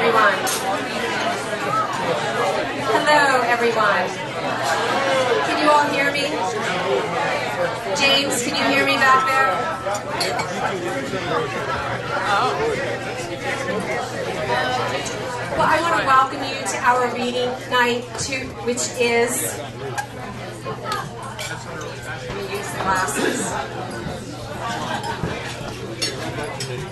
everyone. Hello, everyone. Can you all hear me? James, can you hear me back there? Well, I want to welcome you to our reading night, which is... Let me use the glasses.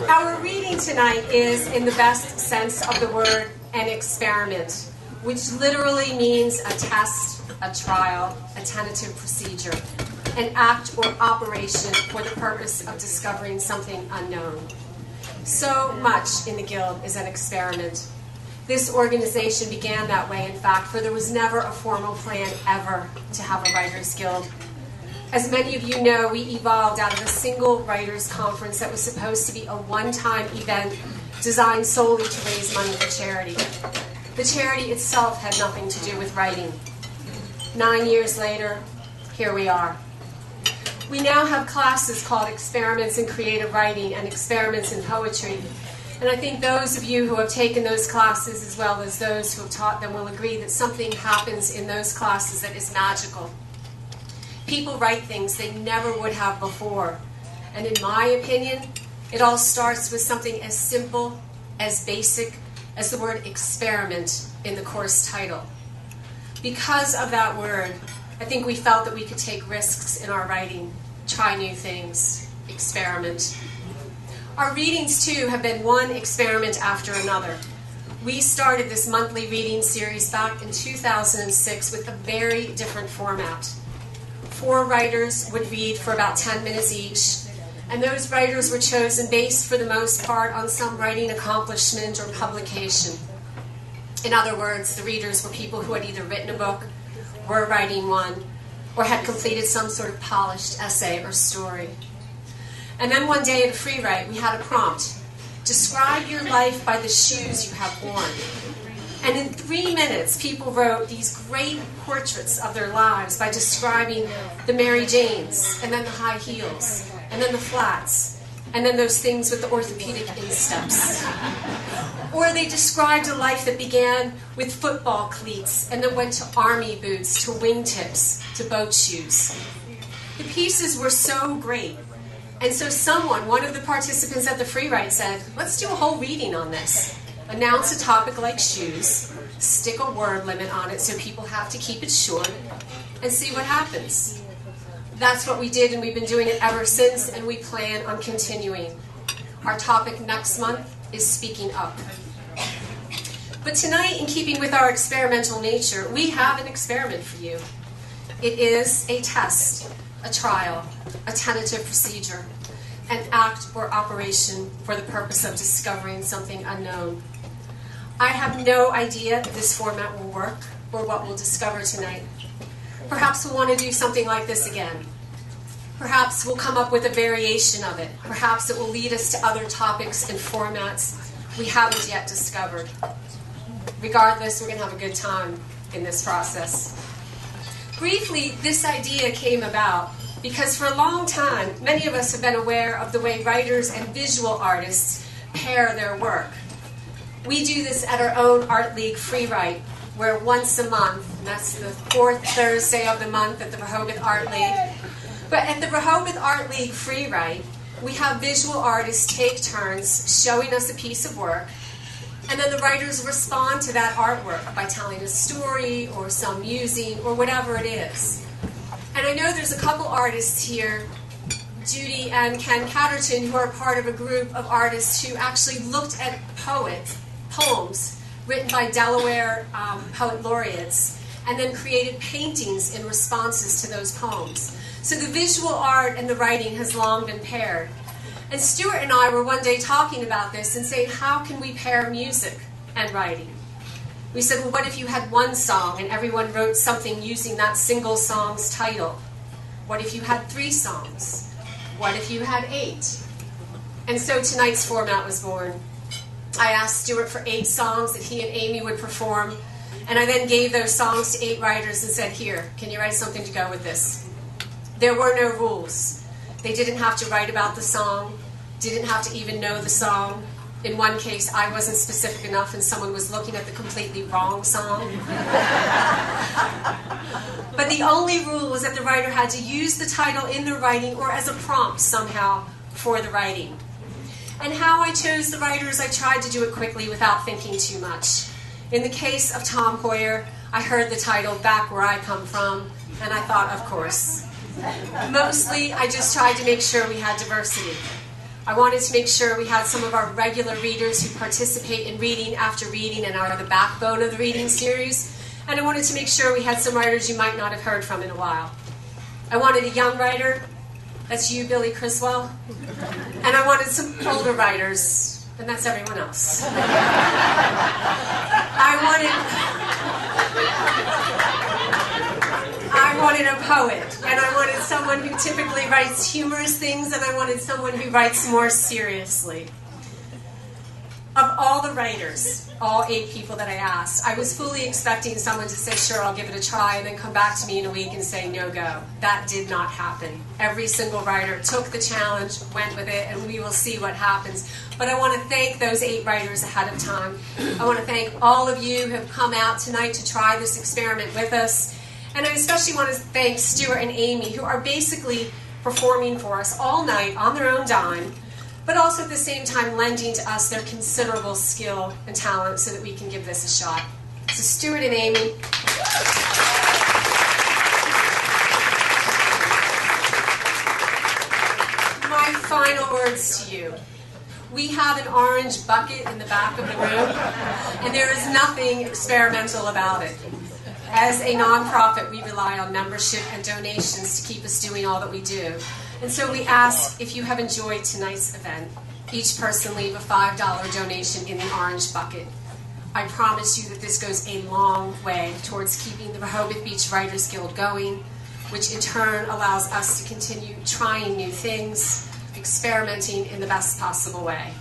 Our reading tonight is, in the best sense of the word, an experiment, which literally means a test, a trial, a tentative procedure, an act or operation for the purpose of discovering something unknown. So much in the Guild is an experiment. This organization began that way, in fact, for there was never a formal plan ever to have a Writers' Guild. As many of you know, we evolved out of a single writers' conference that was supposed to be a one-time event designed solely to raise money for charity. The charity itself had nothing to do with writing. 9 years later, here we are. We now have classes called Experiments in Creative Writing and Experiments in Poetry. And I think those of you who have taken those classes, as well as those who have taught them, will agree that something happens in those classes that is magical. People write things they never would have before. And in my opinion, it all starts with something as simple, as basic, as the word experiment in the course title. Because of that word, I think we felt that we could take risks in our writing, try new things, experiment. Our readings, too, have been one experiment after another. We started this monthly reading series back in 2006 with a very different format. 4 writers would read for about 10 minutes each, and those writers were chosen based, for the most part, on some writing accomplishment or publication. In other words, the readers were people who had either written a book, were writing one, or had completed some sort of polished essay or story. And then one day at a free write, we had a prompt. Describe your life by the shoes you have worn. And in 3 minutes, people wrote these great portraits of their lives by describing the Mary Janes, and then the high heels, and then the flats, and then those things with the orthopedic insteps. Or they described a life that began with football cleats, and then went to army boots, to wingtips, to boat shoes. The pieces were so great. And so one of the participants at the free write said, let's do a whole reading on this. Announce a topic like shoes, stick a word limit on it so people have to keep it short, and see what happens. That's what we did, and we've been doing it ever since, and we plan on continuing. Our topic next month is speaking up. But tonight, in keeping with our experimental nature, we have an experiment for you. It is a test, a trial, a tentative procedure, an act or operation for the purpose of discovering something unknown. I have no idea if this format will work or what we'll discover tonight. Perhaps we'll want to do something like this again. Perhaps we'll come up with a variation of it. Perhaps it will lead us to other topics and formats we haven't yet discovered. Regardless, we're going to have a good time in this process. Briefly, this idea came about because for a long time, many of us have been aware of the way writers and visual artists pair their work. We do this at our own Art League free write, where once a month, and that's the 4th Thursday of the month at the Rehoboth Art League. But at the Rehoboth Art League free write, we have visual artists take turns showing us a piece of work, and then the writers respond to that artwork by telling a story or some musing or whatever it is. And I know there's a couple artists here, Judy and Ken Catterton, who are part of a group of artists who actually looked at poems written by Delaware poet laureates, and then created paintings in responses to those poems. So the visual art and the writing has long been paired. And Stuart and I were one day talking about this and saying, how can we pair music and writing? We said, well, what if you had one song and everyone wrote something using that single song's title? What if you had 3 songs? What if you had 8? And so tonight's format was born. I asked Stuart for 8 songs that he and Amy would perform, and I then gave those songs to 8 writers and said, here, can you write something to go with this? There were no rules. They didn't have to write about the song, didn't have to even know the song. In one case, I wasn't specific enough and someone was looking at the completely wrong song. But the only rule was that the writer had to use the title in their writing or as a prompt somehow for the writing. And how I chose the writers, I tried to do it quickly without thinking too much. In the case of Tom Hoyer, I heard the title Back Where I Come From, and I thought, of course. Mostly, I just tried to make sure we had diversity. I wanted to make sure we had some of our regular readers who participate in reading after reading and are the backbone of the reading series. And I wanted to make sure we had some writers you might not have heard from in a while. I wanted a young writer. That's you, Billy Criswell. And I wanted some older writers. And that's everyone else. I wanted a poet, and I wanted someone who typically writes humorous things, and I wanted someone who writes more seriously. Of all the writers, all 8 people that I asked, I was fully expecting someone to say, sure, I'll give it a try, and then come back to me in a week and say, no go. That did not happen. Every single writer took the challenge, went with it, and we will see what happens. But I want to thank those 8 writers ahead of time. I want to thank all of you who have come out tonight to try this experiment with us. And I especially want to thank Stuart and Amy, who are basically performing for us all night on their own dime, but also at the same time lending to us their considerable skill and talent so that we can give this a shot. So Stuart and Amy. My final words to you. We have an orange bucket in the back of the room, and there is nothing experimental about it. As a nonprofit, we rely on membership and donations to keep us doing all that we do. And so we ask, if you have enjoyed tonight's event, each person leave a $5 donation in the orange bucket. I promise you that this goes a long way towards keeping the Rehoboth Beach Writers Guild going, which in turn allows us to continue trying new things, experimenting in the best possible way.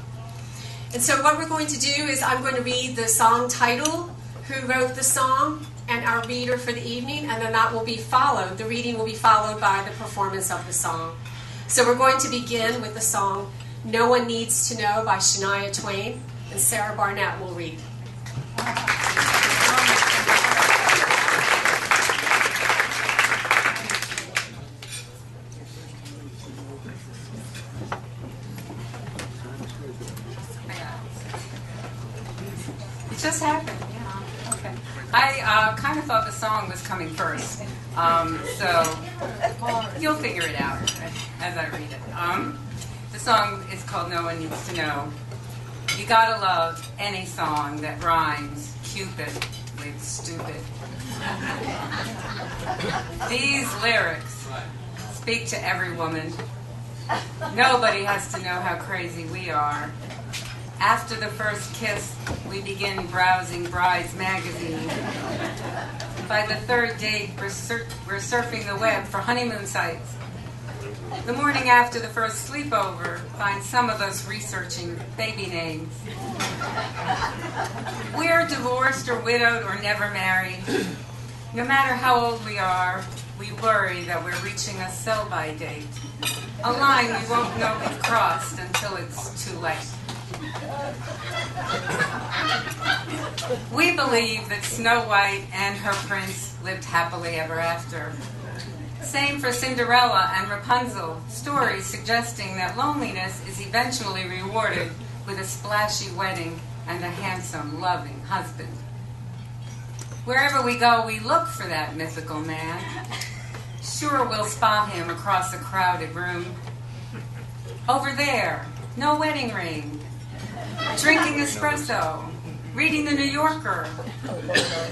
And so what we're going to do is I'm going to read the song title, who wrote the song, and our reader for the evening, and then that will be followed. The reading will be followed by the performance of the song. So we're going to begin with the song No One Needs to Know by Shania Twain, and Sarah Barnett will read. It just happened. I kind of thought the song was coming first, so you'll figure it out as I read it. The song is called No One Needs to Know. You gotta love any song that rhymes Cupid with stupid. These lyrics speak to every woman. Nobody has to know how crazy we are. After the first kiss, we begin browsing Bride's magazine. By the third date, we're surfing the web for honeymoon sites. The morning after the first sleepover, find some of us researching baby names. We're divorced or widowed or never married. No matter how old we are, we worry that we're reaching a sell-by date. A line we won't know we've crossed until it's too late. We believe that Snow White and her prince lived happily ever after. Same for Cinderella and Rapunzel, stories suggesting that loneliness is eventually rewarded with a splashy wedding and a handsome, loving husband. Wherever we go, we look for that mythical man. Sure, we'll spot him across a crowded room. Over there, no wedding ring. Drinking espresso, reading the New Yorker.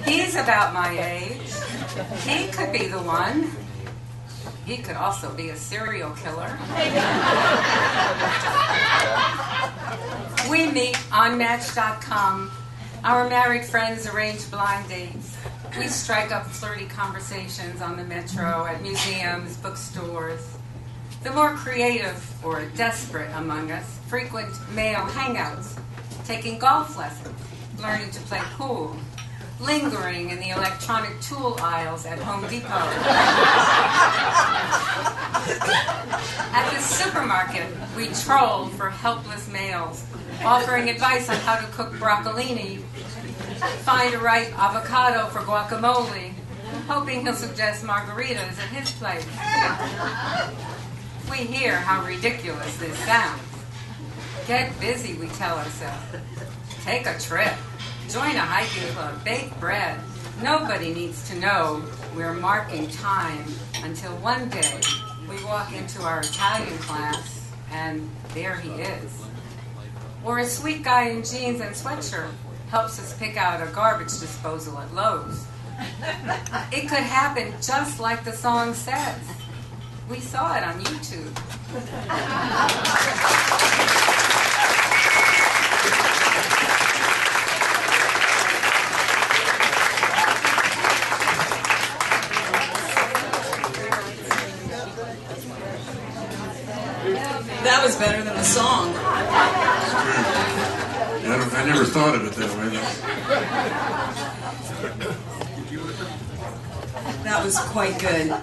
He's about my age. He could be the one. He could also be a serial killer. We meet on Match.com. Our married friends arrange blind dates. We strike up flirty conversations on the metro, at museums, bookstores. The more creative or desperate among us frequent male hangouts, taking golf lessons, learning to play pool, lingering in the electronic tool aisles at Home Depot. At the supermarket, we troll for helpless males offering advice on how to cook broccolini, find a ripe avocado for guacamole, hoping he'll suggest margaritas at his place. We hear how ridiculous this sounds. Get busy, we tell ourselves. Take a trip. Join a hiking club. Bake bread. Nobody needs to know we're marking time until one day we walk into our Italian class and there he is. Or a sweet guy in jeans and sweatshirt helps us pick out a garbage disposal at Lowe's. It could happen just like the song says. We saw it on YouTube. That was better than the song. I never thought of it that way. That was quite good.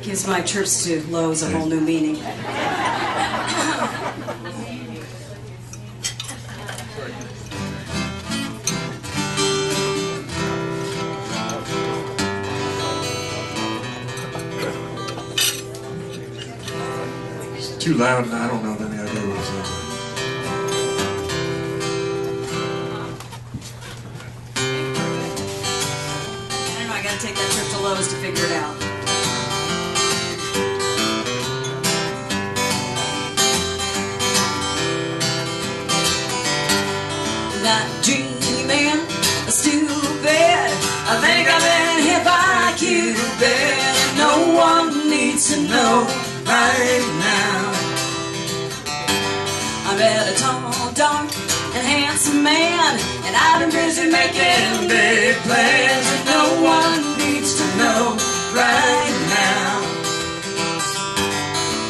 Gives my trips to Lowe's a whole new meaning. It's too loud and I don't have any idea what it's saying. I gotta take that trip to Lowe's to figure it out. Not dreaming, stupid. I think I've been hit by Cupid, and no one needs to know right now. I met a tall, dark, and handsome man, and I've been busy making big plans, and no one needs to know right now.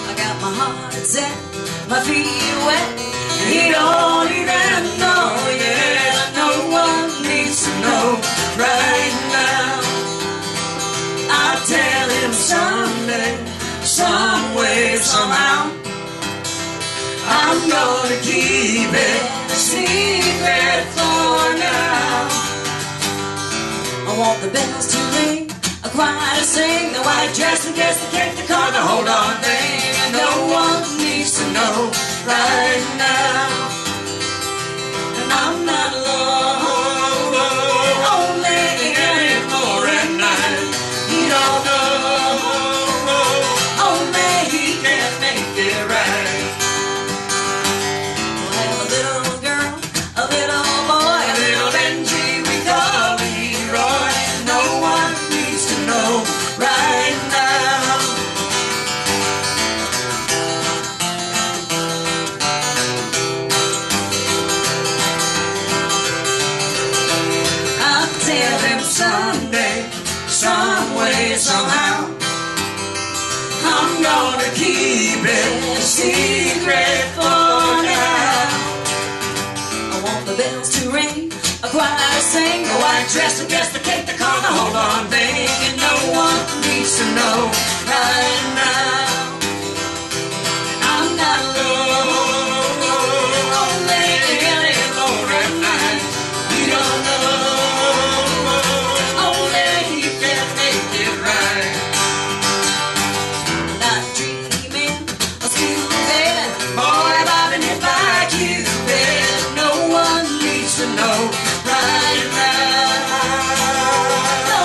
I got my heart set, my feet wet, and he don't even know yet. No one needs to know right now. I'll tell him someday, some way, somehow. I'm gonna keep it a secret for now. I want the bells to ring, a choir to sing, the white dress, the guest, the cake, the car, the hold on thing, and no one needs to know right now. And I'm not lonely anymore at night. He don't know, only he can make it right. We'll have a little girl, a little boy, a little Benji we call Leroy. No one needs to know right now. I'll tell him someday, some way, somehow. I'm gonna keep it a secret for now. I want the bells to ring, a choir to sing, the white dress, the guest, the cake, the car, the hold on thing, and no one needs to know right now. I'm not lonely anymore at night. You don't know, only he can make it right. Not dreaming, a stupid boy, I've been hit by Cupid. No one needs to know right now. No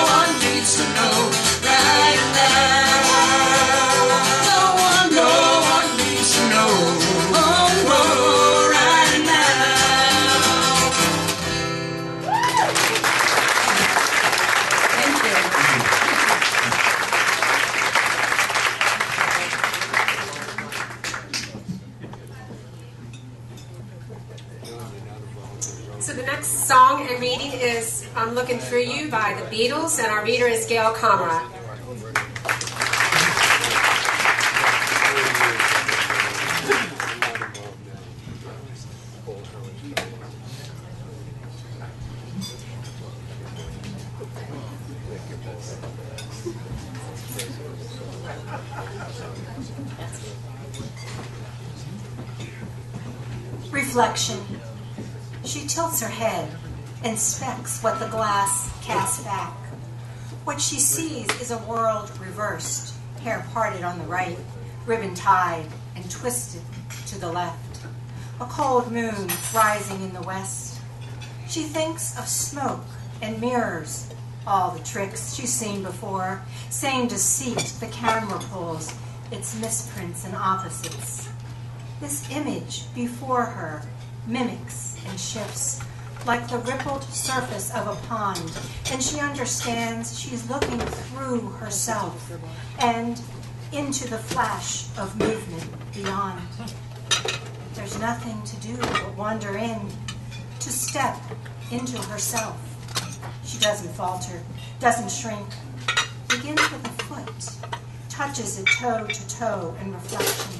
one needs to know right now. No one needs to know right now. Thank you. So the next song and reading is I'm Looking Through You by the Beatles, and our reader is Gail Comrade. reflection. She tilts her head, inspects what the glass casts back. What she sees is a world reversed, hair parted on the right, ribbon tied and twisted to the left. A cold moon rising in the west. She thinks of smoke and mirrors, all the tricks she's seen before, same deceit the camera pulls, its misprints and opposites. This image before her mimics and shifts like the rippled surface of a pond, and she understands she's looking through herself and into the flash of movement beyond. There's nothing to do but wander in, to step into herself. She doesn't falter, doesn't shrink, begins with a foot, touches it toe to toe in reflection.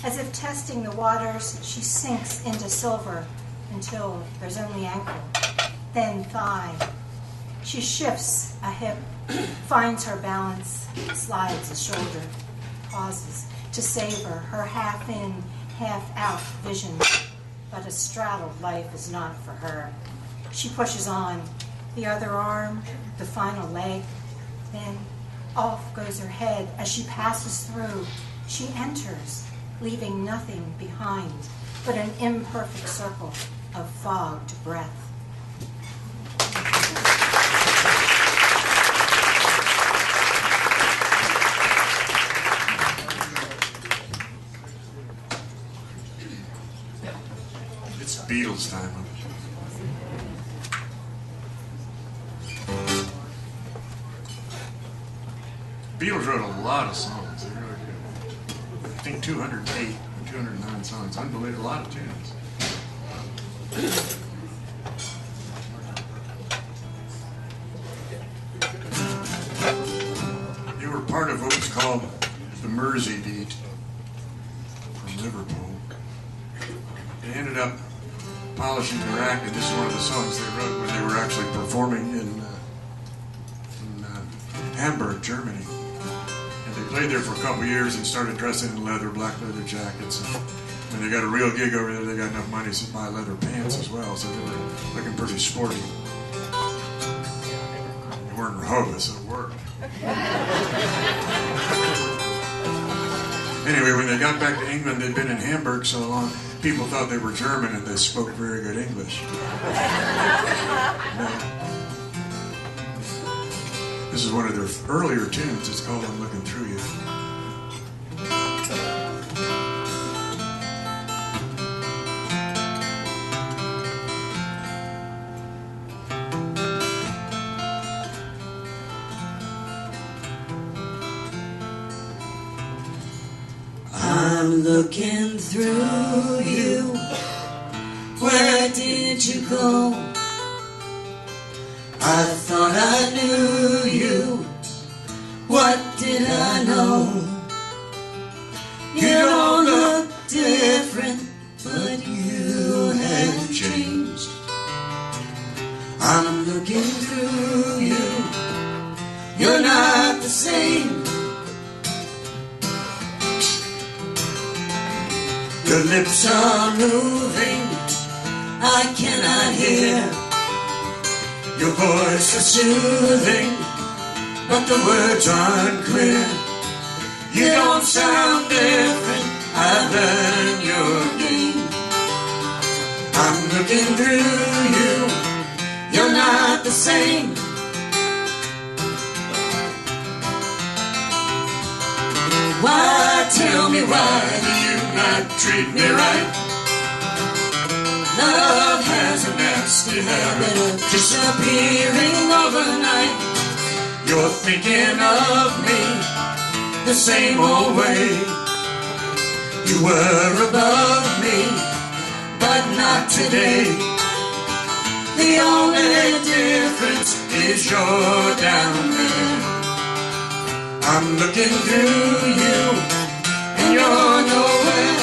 As if testing the waters, she sinks into silver until there's only ankle, then thigh. She shifts a hip, finds her balance, slides a shoulder, pauses to savor her half-in, half-out vision. But a straddled life is not for her. She pushes on, the other arm, the final leg. Then off goes her head as she passes through. She enters, leaving nothing behind but an imperfect circle of fogged breath. It's Beatles time. Beatles wrote a lot of songs. They really did. I think 208 or 209 songs. Unbelievable, a lot of tunes. They were part of what was called the Mersey Beat from Liverpool. They ended up polishing their act, and this is one of the songs they wrote when they were actually performing in Hamburg, Germany. And they played there for a couple years and started dressing in black leather jackets. And when they got a real gig over there, they got enough money to buy leather pants as well, so they were looking pretty sporty. They weren't Rehoboth, so it worked. Anyway, when they got back to England, they'd been in Hamburg so long, people thought they were German and they spoke very good English. This is one of their earlier tunes. It's called I'm Looking Through You. I'm looking through you. Where did you go? I thought I knew you. What did I know? You don't look different, but you have changed. I'm looking through you. You're not the same. Your lips are moving, I cannot hear. Your voice is soothing, but the words aren't clear. You don't sound different, I've learned your game. I'm looking through you, you're not the same. Why, tell me why do you not treat me right? Love has a nasty habit of disappearing overnight. You're thinking of me the same old way. You were above me, but not today. The only difference is you're down there. I'm looking through you, and you're nowhere.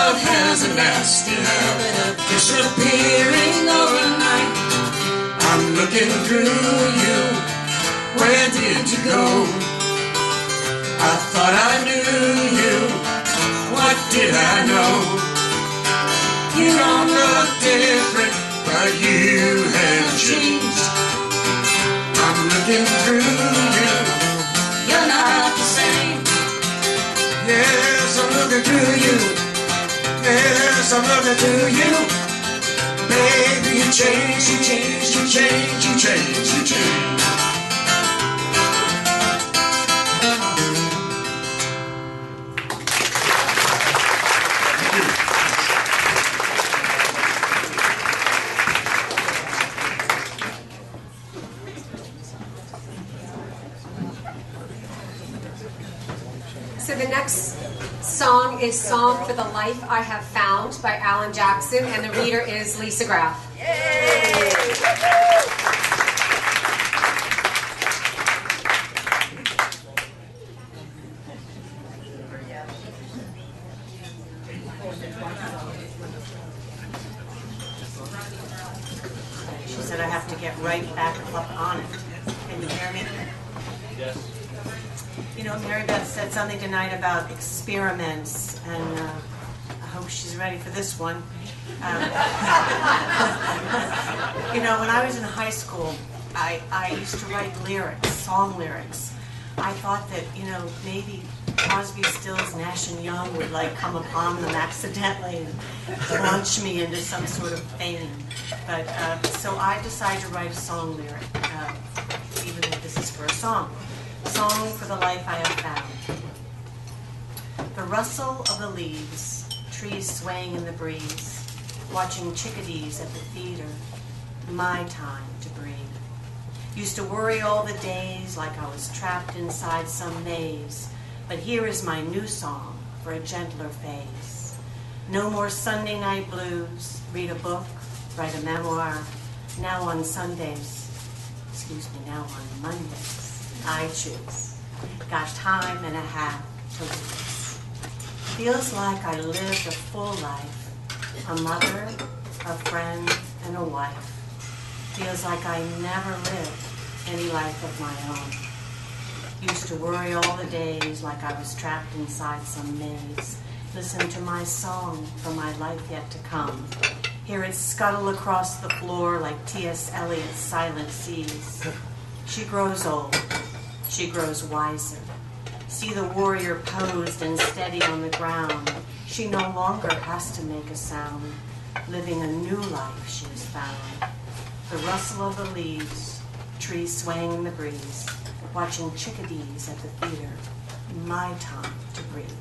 love has a nasty habit of disappearing overnight. I'm looking through you. Where did you go? I thought I knew you. What did I know? You don't look different, but you have changed. I'm looking through you. You're not the same. Yes, I'm looking through you. Yes, I'm looking through you. Baby, you change, you change, you change, you change, you change. So the next song is Song for the Life I Have Found by Alan Jackson, and the reader is Lisa Graff. Yay! She said I have to get right back up on it. Can you hear me? Yes. You know, Mary Beth said something tonight about experiments, and I hope she's ready for this one. You know, when I was in high school, I used to write lyrics, song lyrics. I thought that, you know, maybe Crosby, Stills, Nash & Young would like come upon them accidentally and launch me into some sort of fame. But so I decided to write a song lyric, even though this is for a song. Song for the Life I Have Found. The rustle of the leaves, trees swaying in the breeze, watching chickadees at the theater, my time to breathe. Used to worry all the days like I was trapped inside some maze, but here is my new song for a gentler phase. No more Sunday night blues, read a book, write a memoir. Now on Sundays, now on Mondays, I choose. Got time and a half to lose. Feels like I lived a full life, a mother, a friend, and a wife. Feels like I never lived any life of my own. Used to worry all the days like I was trapped inside some maze. Listen to my song for my life yet to come. Hear it scuttle across the floor like T.S. Eliot's Silent Seas. She grows old. She grows wiser. See the warrior posed and steady on the ground. She no longer has to make a sound. Living a new life she has found. The rustle of the leaves, trees swaying in the breeze, watching chickadees at the theater. My time to breathe.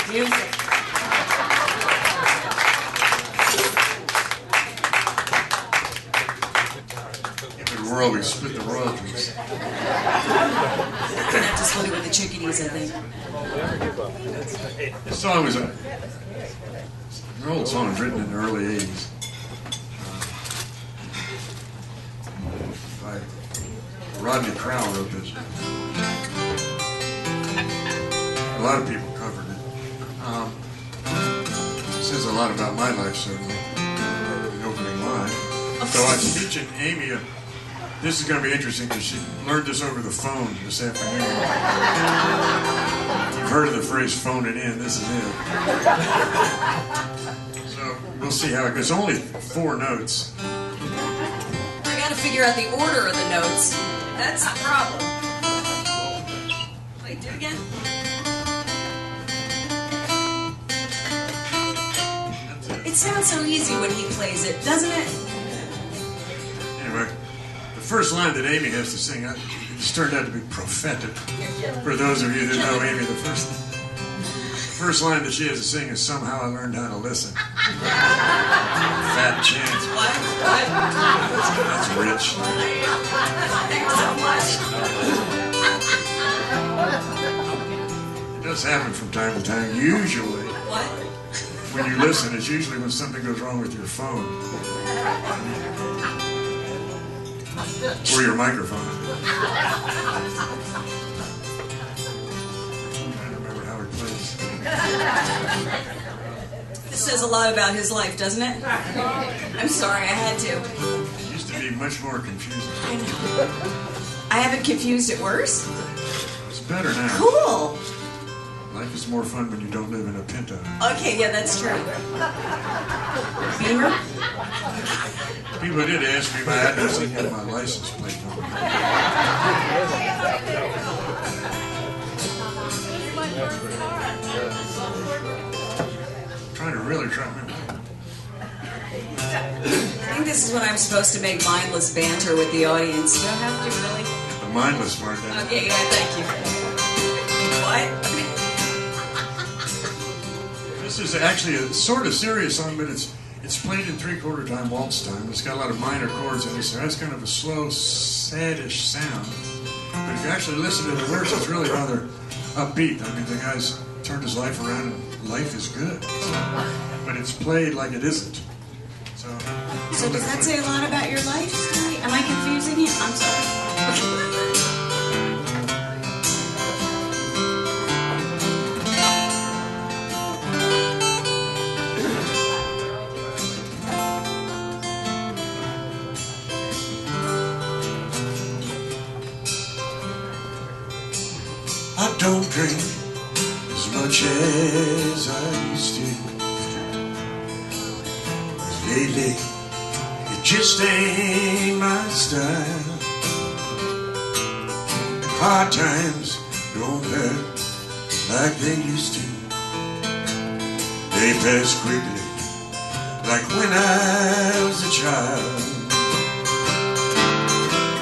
Music. In the world, we split the royalties. Gonna have to split it with the chickadees, I think. This song was an old song. It was written in the early 80s. By Rodney Crowell wrote this. A lot of people covered it. It says a lot about my life, certainly. The opening line. So I'm teaching Amy. This is going to be interesting because she learned this over the phone this afternoon. You've heard of the phrase "phone it in." This is it. So we'll see how it goes. It's only 4 notes. I gotta figure out the order of the notes. That's the problem. Wait, do it again? That's it. It sounds so easy when he plays it, doesn't it? Anyway, the first line that Amy has to sing, it just turned out to be prophetic. For those of you that know Amy, the first line that she has to sing is "Somehow I Learned How to Listen." Fat chance. What? That's rich. Thanks so much. It does happen from time to time. Usually, What? when you listen, it's usually when something goes wrong with your phone. For your microphone. I don't remember how it plays. This says a lot about his life, doesn't it? I'm sorry, I had to. It used to be much more confusing. I know. I haven't confused it worse? It's better now. Cool. Life is more fun when you don't live in a Pinto. Okay, yeah, that's true. Beamer? People did ask me my address and had my license plate number. Trying to really try to remember. I think this is when I'm supposed to make mindless banter with the audience. Do I have to really? The mindless part. Then. Okay, yeah, thank you. What? This is actually a sort of serious song, but it's played in 3/4 time waltz time. It's got a lot of minor chords in it, so that's kind of a slow, saddish sound. But if you actually listen to the words, it's really rather upbeat. I mean, the guy's turned his life around and life is good. But it's played like it isn't. So does that say a lot about your life story? Am I confusing you? I'm sorry. I don't drink as much as I used to. 'Cause lately, it just ain't my style. Hard times don't hurt like they used to. They pass quickly, like when I was a child.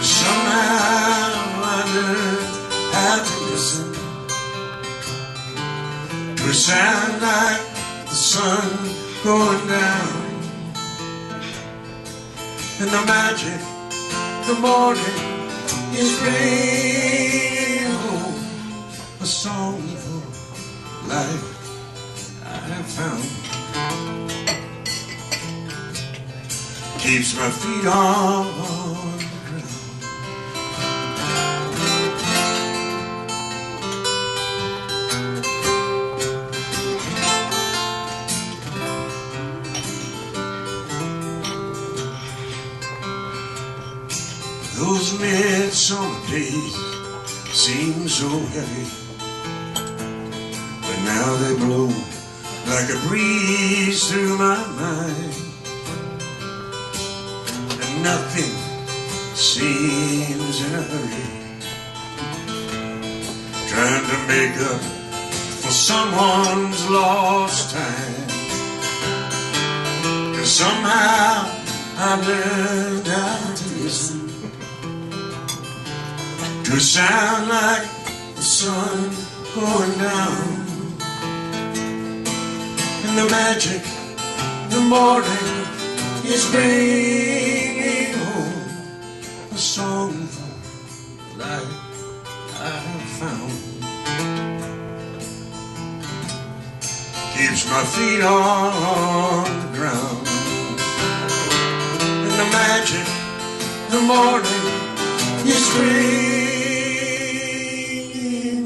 Somehow I learned how to listen to a sound like the sun going down, and the magic the morning is bringing home a song for life I have found. Keeps my feet on the ground. Those midsummer days seem so heavy, but now they blow like a breeze through my mind, and nothing seems in a hurry, trying to make up for someone's lost time. 'Cause somehow I learned how to listen to a sound like the sun going down, and the magic the morning is bringing home a song for life I have found. Keeps my feet on the ground, and the magic the morning is bringing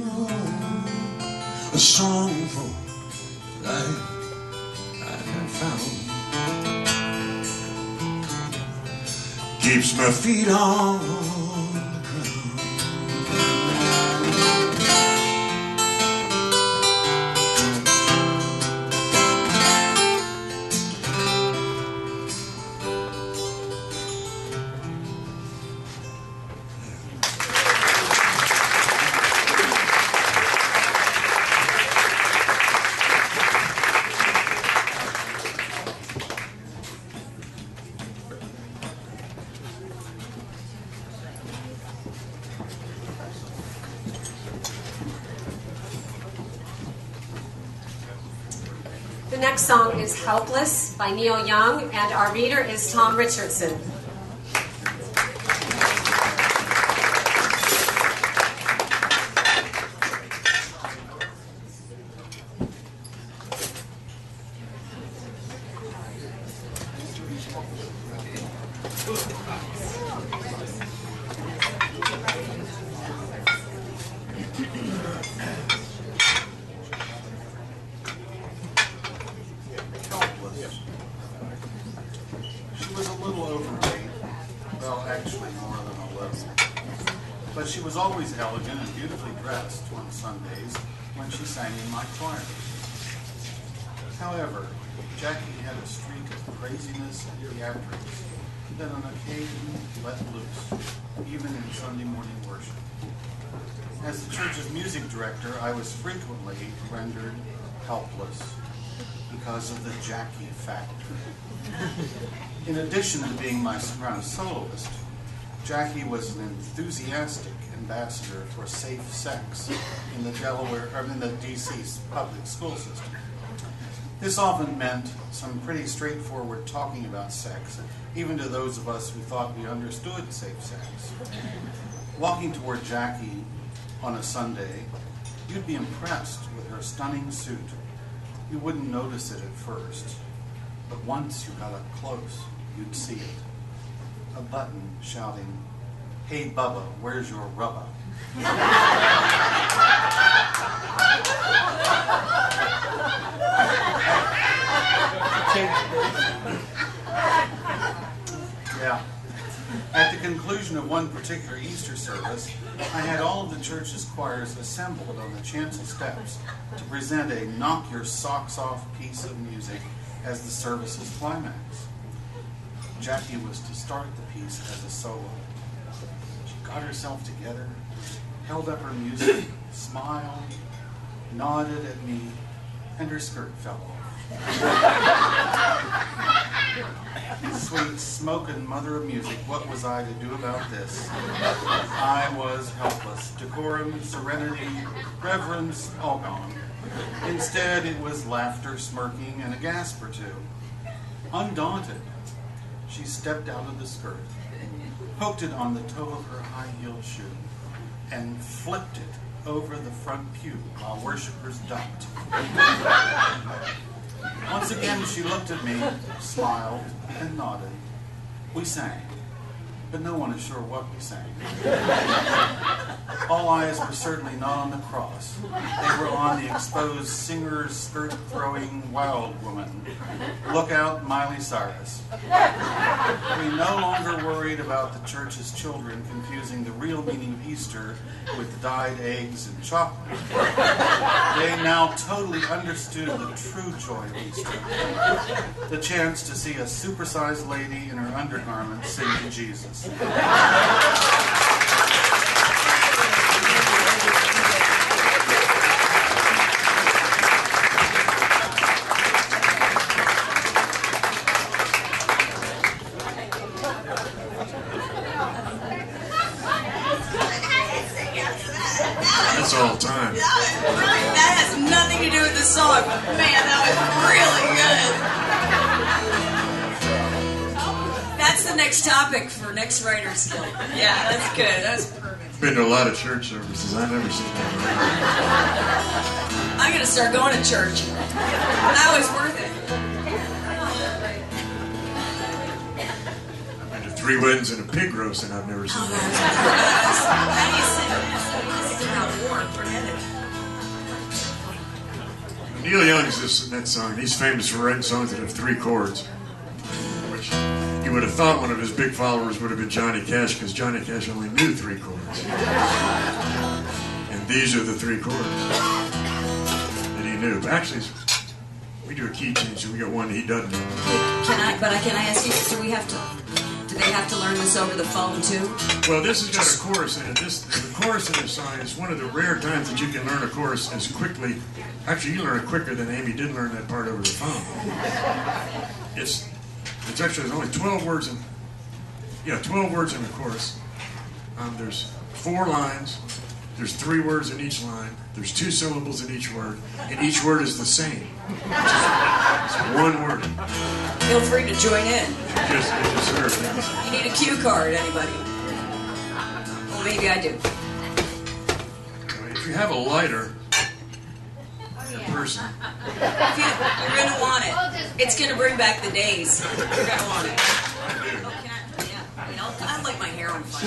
home a song for life I have found. Keeps my feet on the ground. The next song is Helpless by Neil Young, and our reader is Tom Richardson. but she was always elegant and beautifully dressed on Sundays when she sang in my choir. However, Jackie had a streak of craziness and theatrics that on occasion let loose, even in Sunday morning worship. As the church's music director, I was frequently rendered helpless because of the Jackie factor. In addition to being my soprano soloist, Jackie was an enthusiastic ambassador for safe sex in the DC public school system. This often meant some pretty straightforward talking about sex, even to those of us who thought we understood safe sex. Walking toward Jackie on a Sunday, you'd be impressed with her stunning suit. You wouldn't notice it at first, but once you got up close, you'd see it. A button shouting, "Hey Bubba, where's your rubber?" Yeah. At the conclusion of one particular Easter service, I had all of the church's choirs assembled on the chancel steps to present a knock-your-socks-off piece of music as the service's climax. Jackie was to start the piece as a solo. She got herself together, held up her music, smiled, nodded at me, and her skirt fell off. Sweet smoking mother of music, what was I to do about this? I was helpless. Decorum, serenity, reverence, all gone. Instead, it was laughter, smirking, and a gasp or two. Undaunted, she stepped out of the skirt, poked it on the toe of her high-heeled shoe, and flipped it over the front pew while worshipers ducked. Once again, she looked at me, smiled, and nodded. We sang, but no one is sure what we sang. All eyes were certainly not on the cross. They were on the exposed singer, skirt-throwing wild woman. Look out, Miley Cyrus. We no longer worried about the church's children confusing the real meaning of Easter with dyed eggs and chocolate. They now totally understood the true joy of Easter. The chance to see a supersized lady in her undergarments sing to Jesus. That's all time. That has nothing to do with the song. Man, that was really good. That's the next topic for next writer's guild. Yeah, that's good. That's perfect. Been to a lot of church services. I've never seen that. I'm gonna start going to church. That was worth it. I've been to 3 weddings and a pig roast, and I've never seen that. How do you say that? Warm, forget it. Neil Young's in that song. He's famous for writing songs that have 3 chords, which you would have thought one of his big followers would have been Johnny Cash, because Johnny Cash only knew 3 chords. And these are the 3 chords that he knew. But actually, we do a key change, so we got one he doesn't know. Can I ask you, do they have to learn this over the phone too? Well, this has got a chorus in it. The chorus in this song is one of the rare times that you can learn a chorus as quickly. Actually, you learn it quicker than Amy did learn that part over the phone. It's actually, there's only 12 words in. Yeah, 12 words in the chorus. There's 4 lines. There's 3 words in each line. There's 2 syllables in each word, and each word is the same. It's 1 word. Feel free to join in. Just serve. You need a cue card, anybody? Well, maybe I do. If you have a lighter, in person. You're going to want it. It's going to bring back the days. You're going to want it. I like my hair on fire.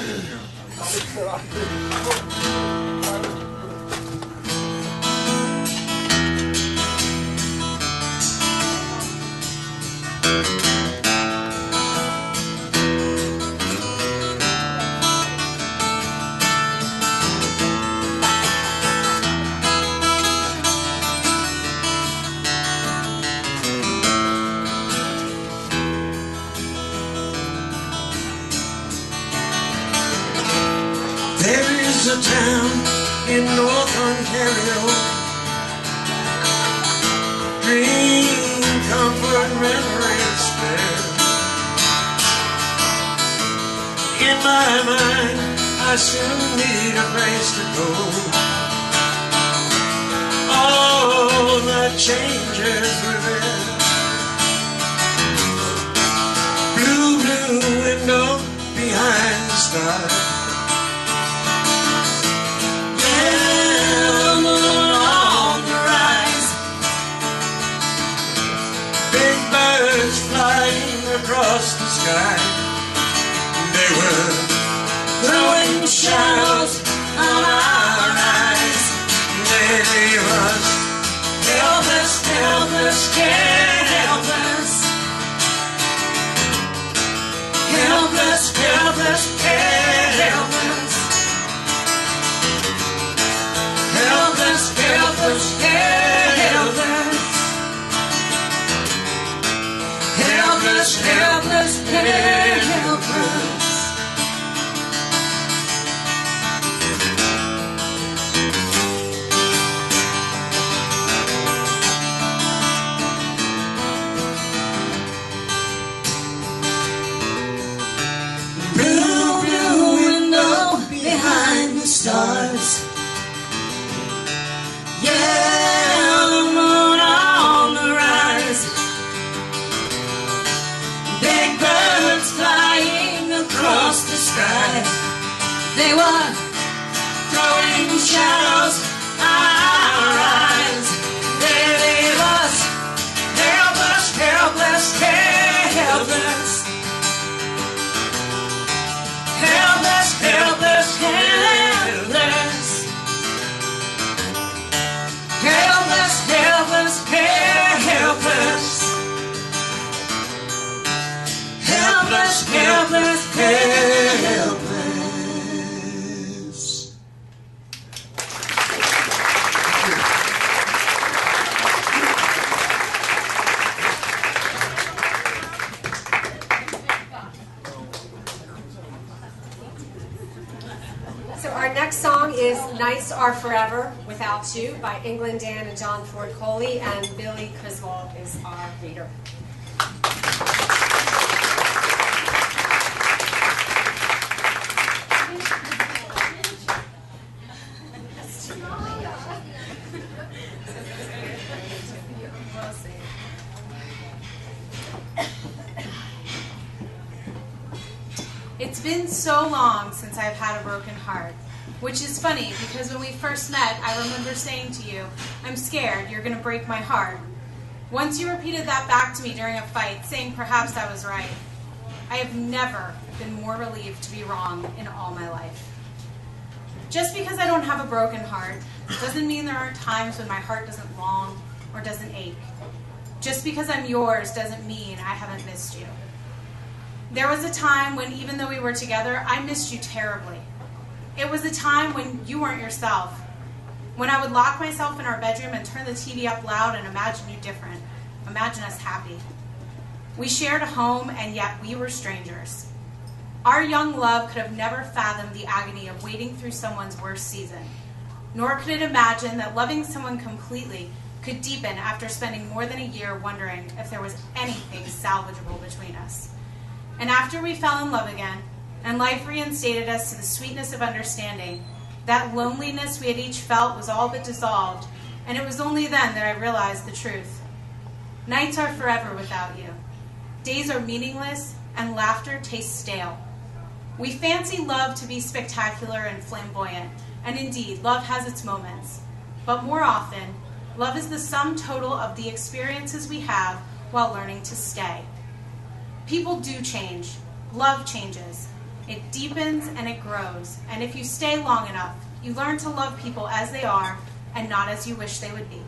is a town in North Ontario. Dream, comfort, memories there. In my mind, I still need a place to go. All the changes were there. Blue, blue window behind the stars. Yeah, the moon on the rise. Big birds flying across the sky. They were throwing shadows on our eyes. They leave us helpless, helpless, helpless. Helpless, helpless, helpless. Helpless, helpless, helpless. Helpless, helpless, helpless. Blue, blue window behind the stars. Yeah, the moon on the rise. Big birds flying across the sky. They were throwing shadows on our eyes. They leave us helpless, helpless, helpless. Helpless, helpless, helpless. Helpless, helpless, helpless. Helpless, helpless, helpless. So our next song is Nights Are Forever Without You by England Dan and John Ford Coley, and Billy Criswell is our leader. It's been so long since I've had a broken heart, which is funny because when we first met, I remember saying to you, I'm scared, you're going to break my heart. Once you repeated that back to me during a fight, saying perhaps I was right. I have never been more relieved to be wrong in all my life. Just because I don't have a broken heart doesn't mean there aren't times when my heart doesn't long or doesn't ache. Just because I'm yours doesn't mean I haven't missed you. There was a time when, even though we were together, I missed you terribly. It was a time when you weren't yourself. When I would lock myself in our bedroom and turn the TV up loud and imagine you different. Imagine us happy. We shared a home, and yet we were strangers. Our young love could have never fathomed the agony of waiting through someone's worst season. Nor could it imagine that loving someone completely could deepen after spending more than a year wondering if there was anything salvageable between us. And after we fell in love again, and life reinstated us to the sweetness of understanding, that loneliness we had each felt was all but dissolved, and it was only then that I realized the truth. Nights are forever without you. Days are meaningless, and laughter tastes stale. We fancy love to be spectacular and flamboyant, and indeed, love has its moments. But more often, love is the sum total of the experiences we have while learning to stay. People do change. Love changes. It deepens and it grows. And if you stay long enough, you learn to love people as they are and not as you wish they would be.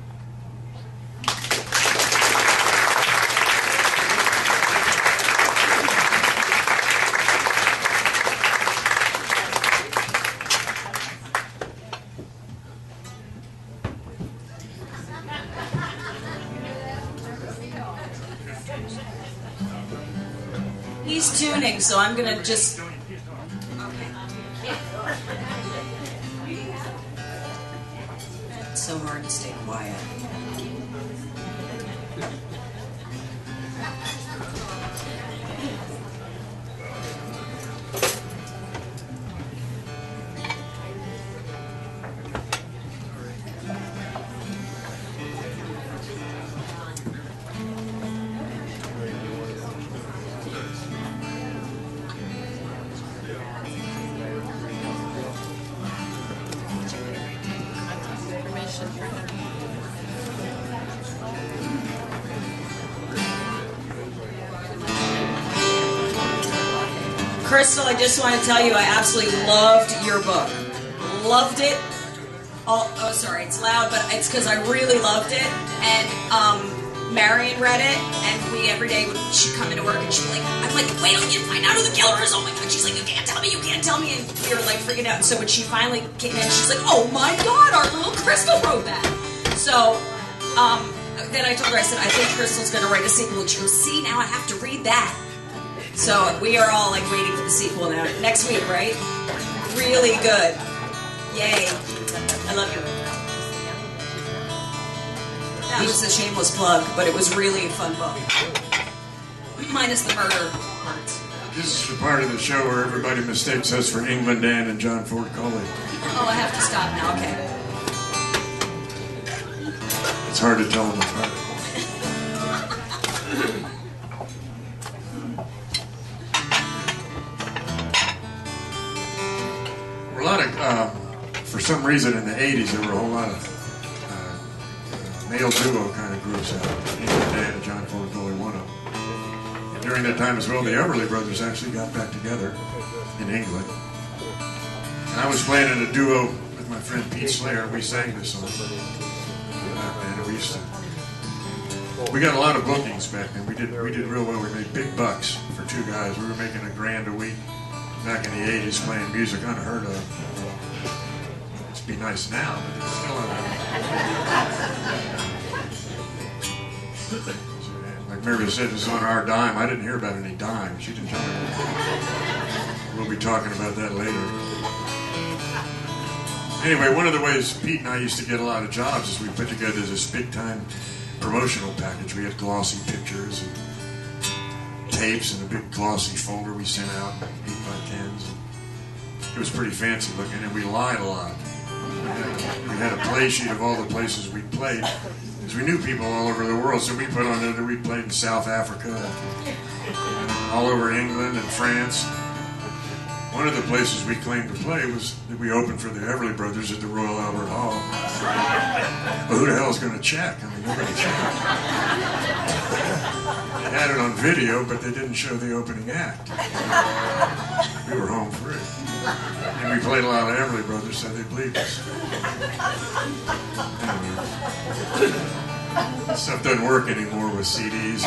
He's tuning, so I'm going to just... so hard to stay quiet. Crystal, I just want to tell you I absolutely loved your book. Loved it. Oh, sorry, it's loud, but it's because I really loved it. And Marion read it, and we every day she'd come into work and she'd be like, I'm like, wait till you find out who the killer is. Oh my God. She's like, you can't tell me. And we were like freaking out. And so when she finally came in, she's like, oh my God, our little Crystal wrote that. So then I told her, I said, I think Crystal's going to write a sequel. And she goes, see, now I have to read that. So we are all like waiting for the sequel now. Next week, right? Really good. Yay. I love you. That was a shameless plug, but it was really a fun book. Minus the murder parts. This is the part of the show where everybody mistakes us for England Dan and John Ford Coley. Oh, I have to stop now. Okay. It's hard to tell them apart. A lot of, for some reason in the 80s, there were a whole lot of male duo kind of groups out. England Dan and John Ford Coley, one of them. And during that time as well, the Everly Brothers actually got back together in England. And I was playing in a duo with my friend Pete Slayer, and we sang this song. And we used to. We got a lot of bookings back then. We did real well. We made big bucks for two guys. We were making $1,000 a week back in the 80s playing music unheard of. It'd be nice now, but it's still unheard of. Like Mary said, this is on our dime. I didn't hear about any dimes. She didn't tell me. We'll be talking about that later. Anyway, one of the ways Pete and I used to get a lot of jobs is we put together this big-time promotional package. We had glossy pictures and tapes and a big glossy folder we sent out, 8x10s. It was pretty fancy looking, and we lied a lot. We had a play sheet of all the places we played, because we knew people all over the world, so we put on there that we played in South Africa, all over England and France. One of the places we claimed to play was that we opened for the Everly Brothers at the Royal Albert Hall. But who the hell is going to check? I mean, nobody checked. They had it on video, but they didn't show the opening act. We were home free. And we played a lot of Everly Brothers, so they believed us. Anyway. Stuff doesn't work anymore with CDs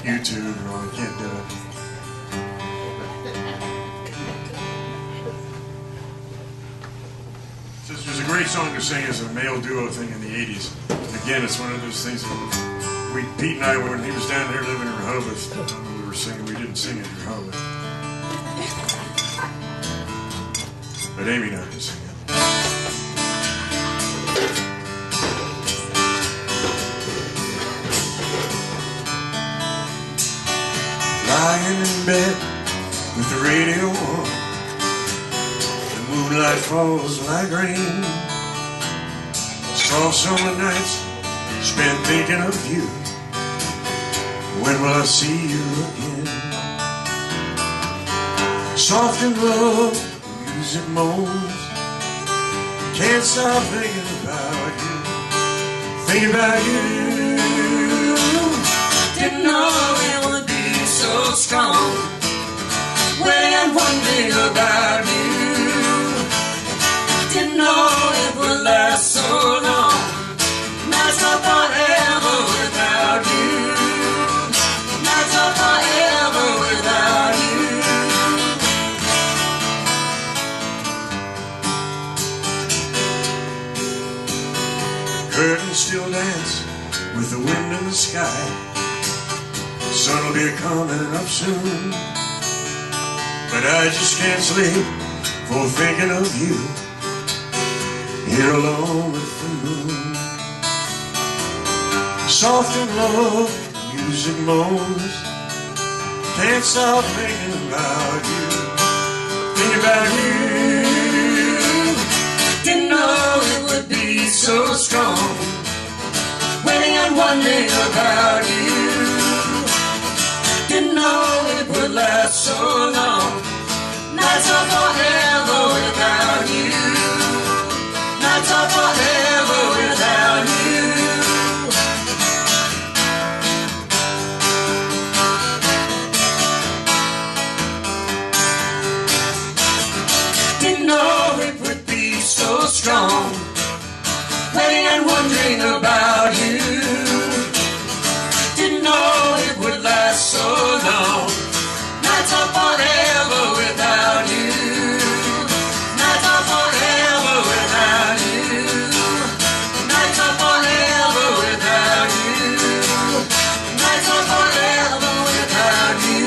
and YouTube and all. You can't do it. There's a great song to sing as a male duo thing in the 80s. And again, it's one of those things that Pete and I, when he was down there living in Rehoboth, we were singing. We didn't sing in Rehoboth. But Amy knows to sing it. Lying in bed with the radio on, the moonlight falls like rain. Soft summer nights spent thinking of you. When will I see you again? Soft in love, music moans. Can't stop thinking about you. Thinking about you. Didn't know it would be so strong when one thing about you. Didn't know it would last so long. That's not forever without you. That's not forever without you. Curtains still dance with the wind in the sky. The sun will be coming up soon. But I just can't sleep for thinking of you here alone with the moon. soft and low, music moans. Can't stop thinking about you. Thinking about you. Didn't know it would be so strong. Waiting and wondering about you. Didn't know it would last so long. Nights are forever without you. Nights are forever without you. Didn't know it would be so strong. Waiting and wondering about you. Didn't know it would last so long. Nights are forever without you. Nights are forever without you. Nights are forever without you. Nights are forever without you.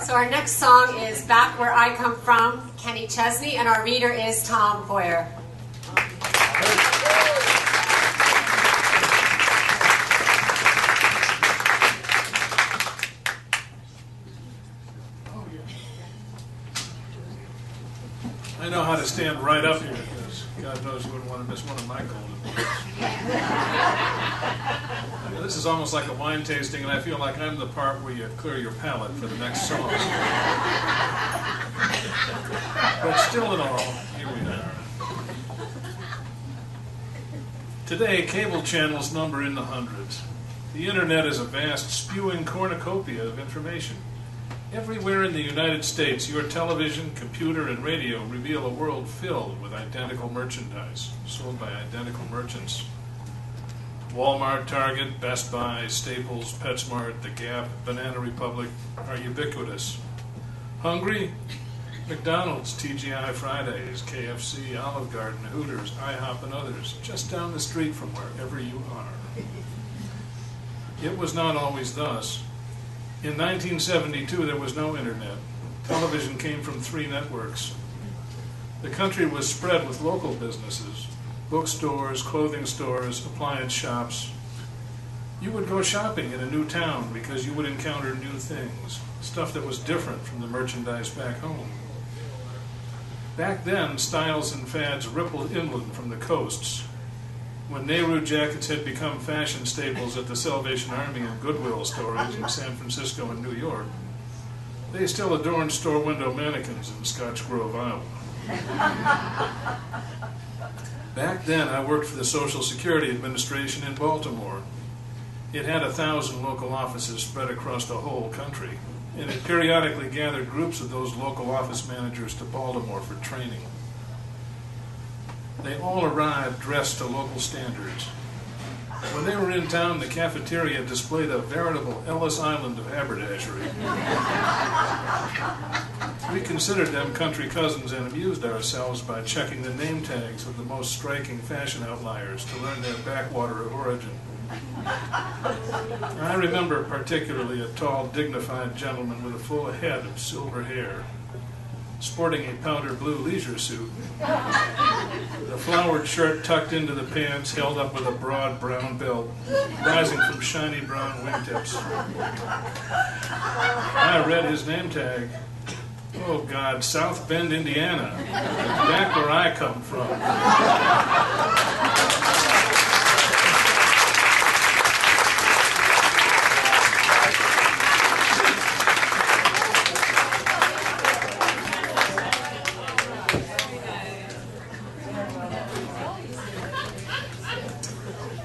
So our next song is Back Where I Come From, Kenny Chesney, and our reader is Tom Boyer. I know how to stand right up here because God knows you wouldn't want to miss one of my golden words. I mean, this is almost like a wine tasting, and I feel like I'm the part where you clear your palate for the next song. But still in all, here we are. Today, cable channels number in the hundreds. The internet is a vast, spewing cornucopia of information. Everywhere in the United States, your television, computer, and radio reveal a world filled with identical merchandise, sold by identical merchants. Walmart, Target, Best Buy, Staples, PetSmart, The Gap, Banana Republic are ubiquitous. Hungry? McDonald's, TGI Fridays, KFC, Olive Garden, Hooters, IHOP, and others, just down the street from wherever you are. It was not always thus. In 1972, there was no internet. Television came from 3 networks. The country was spread with local businesses, bookstores, clothing stores, appliance shops. You would go shopping in a new town because you would encounter new things, stuff that was different from the merchandise back home. Back then, styles and fads rippled inland from the coasts. When Nehru jackets had become fashion staples at the Salvation Army and Goodwill stores in San Francisco and New York, they still adorned store window mannequins in Scotch Grove, Iowa. Back then, I worked for the Social Security Administration in Baltimore. It had 1,000 local offices spread across the whole country, and it periodically gathered groups of those local office managers to Baltimore for training. They all arrived dressed to local standards. When they were in town, the cafeteria displayed a veritable Ellis Island of haberdashery. We considered them country cousins and amused ourselves by checking the name tags of the most striking fashion outliers to learn their backwater of origin. I remember particularly a tall, dignified gentleman with a full head of silver hair, sporting a powder blue leisure suit. The flowered shirt tucked into the pants, held up with a broad brown belt, rising from shiny brown wingtips. I read his name tag. Oh God, South Bend, Indiana. Back where I come from.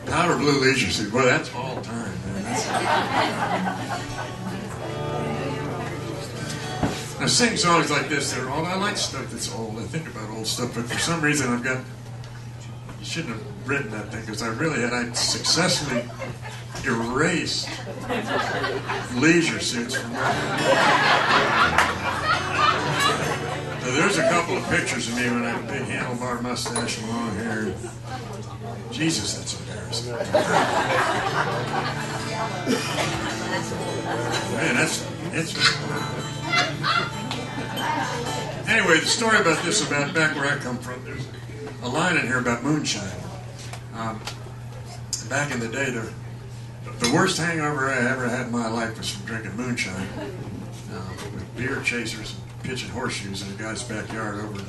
Powder blue leisure suit. Boy, that's all time, man. I sing songs like this. They're old. I like stuff that's old. I think about old stuff, but for some reason I've got. You shouldn't have written that thing because I successfully erased leisure suits from my. So there's a couple of pictures of me when I had a big handlebar mustache and long hair. Jesus, that's embarrassing. Man, it's. Anyway, the story about this, about back where I come from, there's a line in here about moonshine. Back in the day, the worst hangover I ever had in my life was from drinking moonshine with beer chasers and pitching horseshoes in a guy's backyard over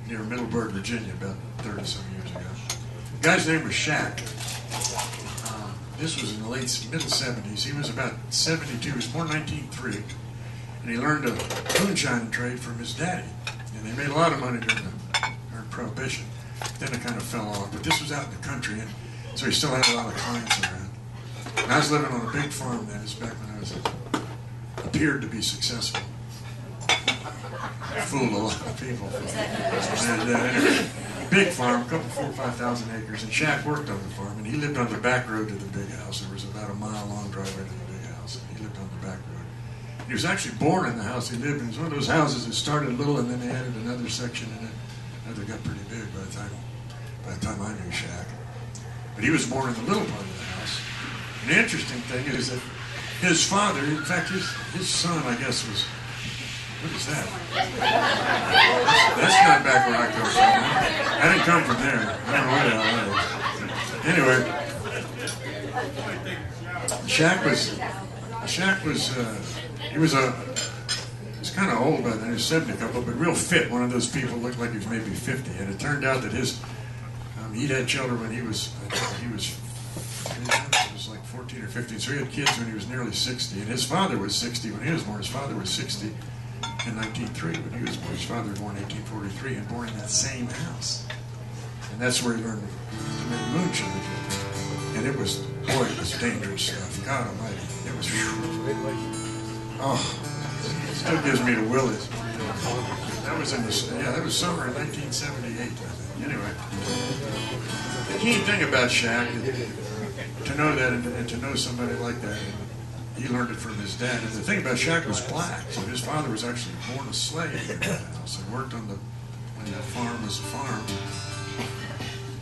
near Middleburg, Virginia, about 30-some years ago. The guy's name was Shaq. This was in the middle 70s. He was about 72. He was born in 1903. And he learned a moonshine trade from his daddy. And they made a lot of money during Prohibition. Then it kind of fell off. But this was out in the country, and so he still had a lot of clients around. And I was living on a big farm then. This back when I appeared to be successful. I fooled a lot of people. And big farm, a couple, 4,000 or 5,000 acres. And Shaq worked on the farm, and he lived on the back road to the big house. There was about a mile-long driveway to the big house, and he lived on the back road. He was actually born in the house he lived in. It was one of those houses that started little, and then they added another section in it. They got pretty big by the time I knew Shaq. But he was born in the little part of the house. And the interesting thing is that his father, in fact, his son, I guess, was. What is that? That's not back where I come from. I didn't come from there. I don't know where that was. Anyway, he was kind of old by then. He was 70 a couple, but real fit. One of those people looked like he was maybe 50. And it turned out that he'd had children when he was like 14 or 15. So he had kids when he was nearly 60. And his father was 60 when he was born. His father was 60 in 1903 when he was born. His father was born in 1843 and born in that same house. And that's where he learned to make moonshine. And it was dangerous stuff. God Almighty. It was, still gives me the willies. That was that was summer of 1978, I think. Anyway, the key thing about Shaq is to know that and to know somebody like that. He learned it from his dad. And the thing about Shaq was black, so his father was actually born a slave in that house and worked on when that farm was a farm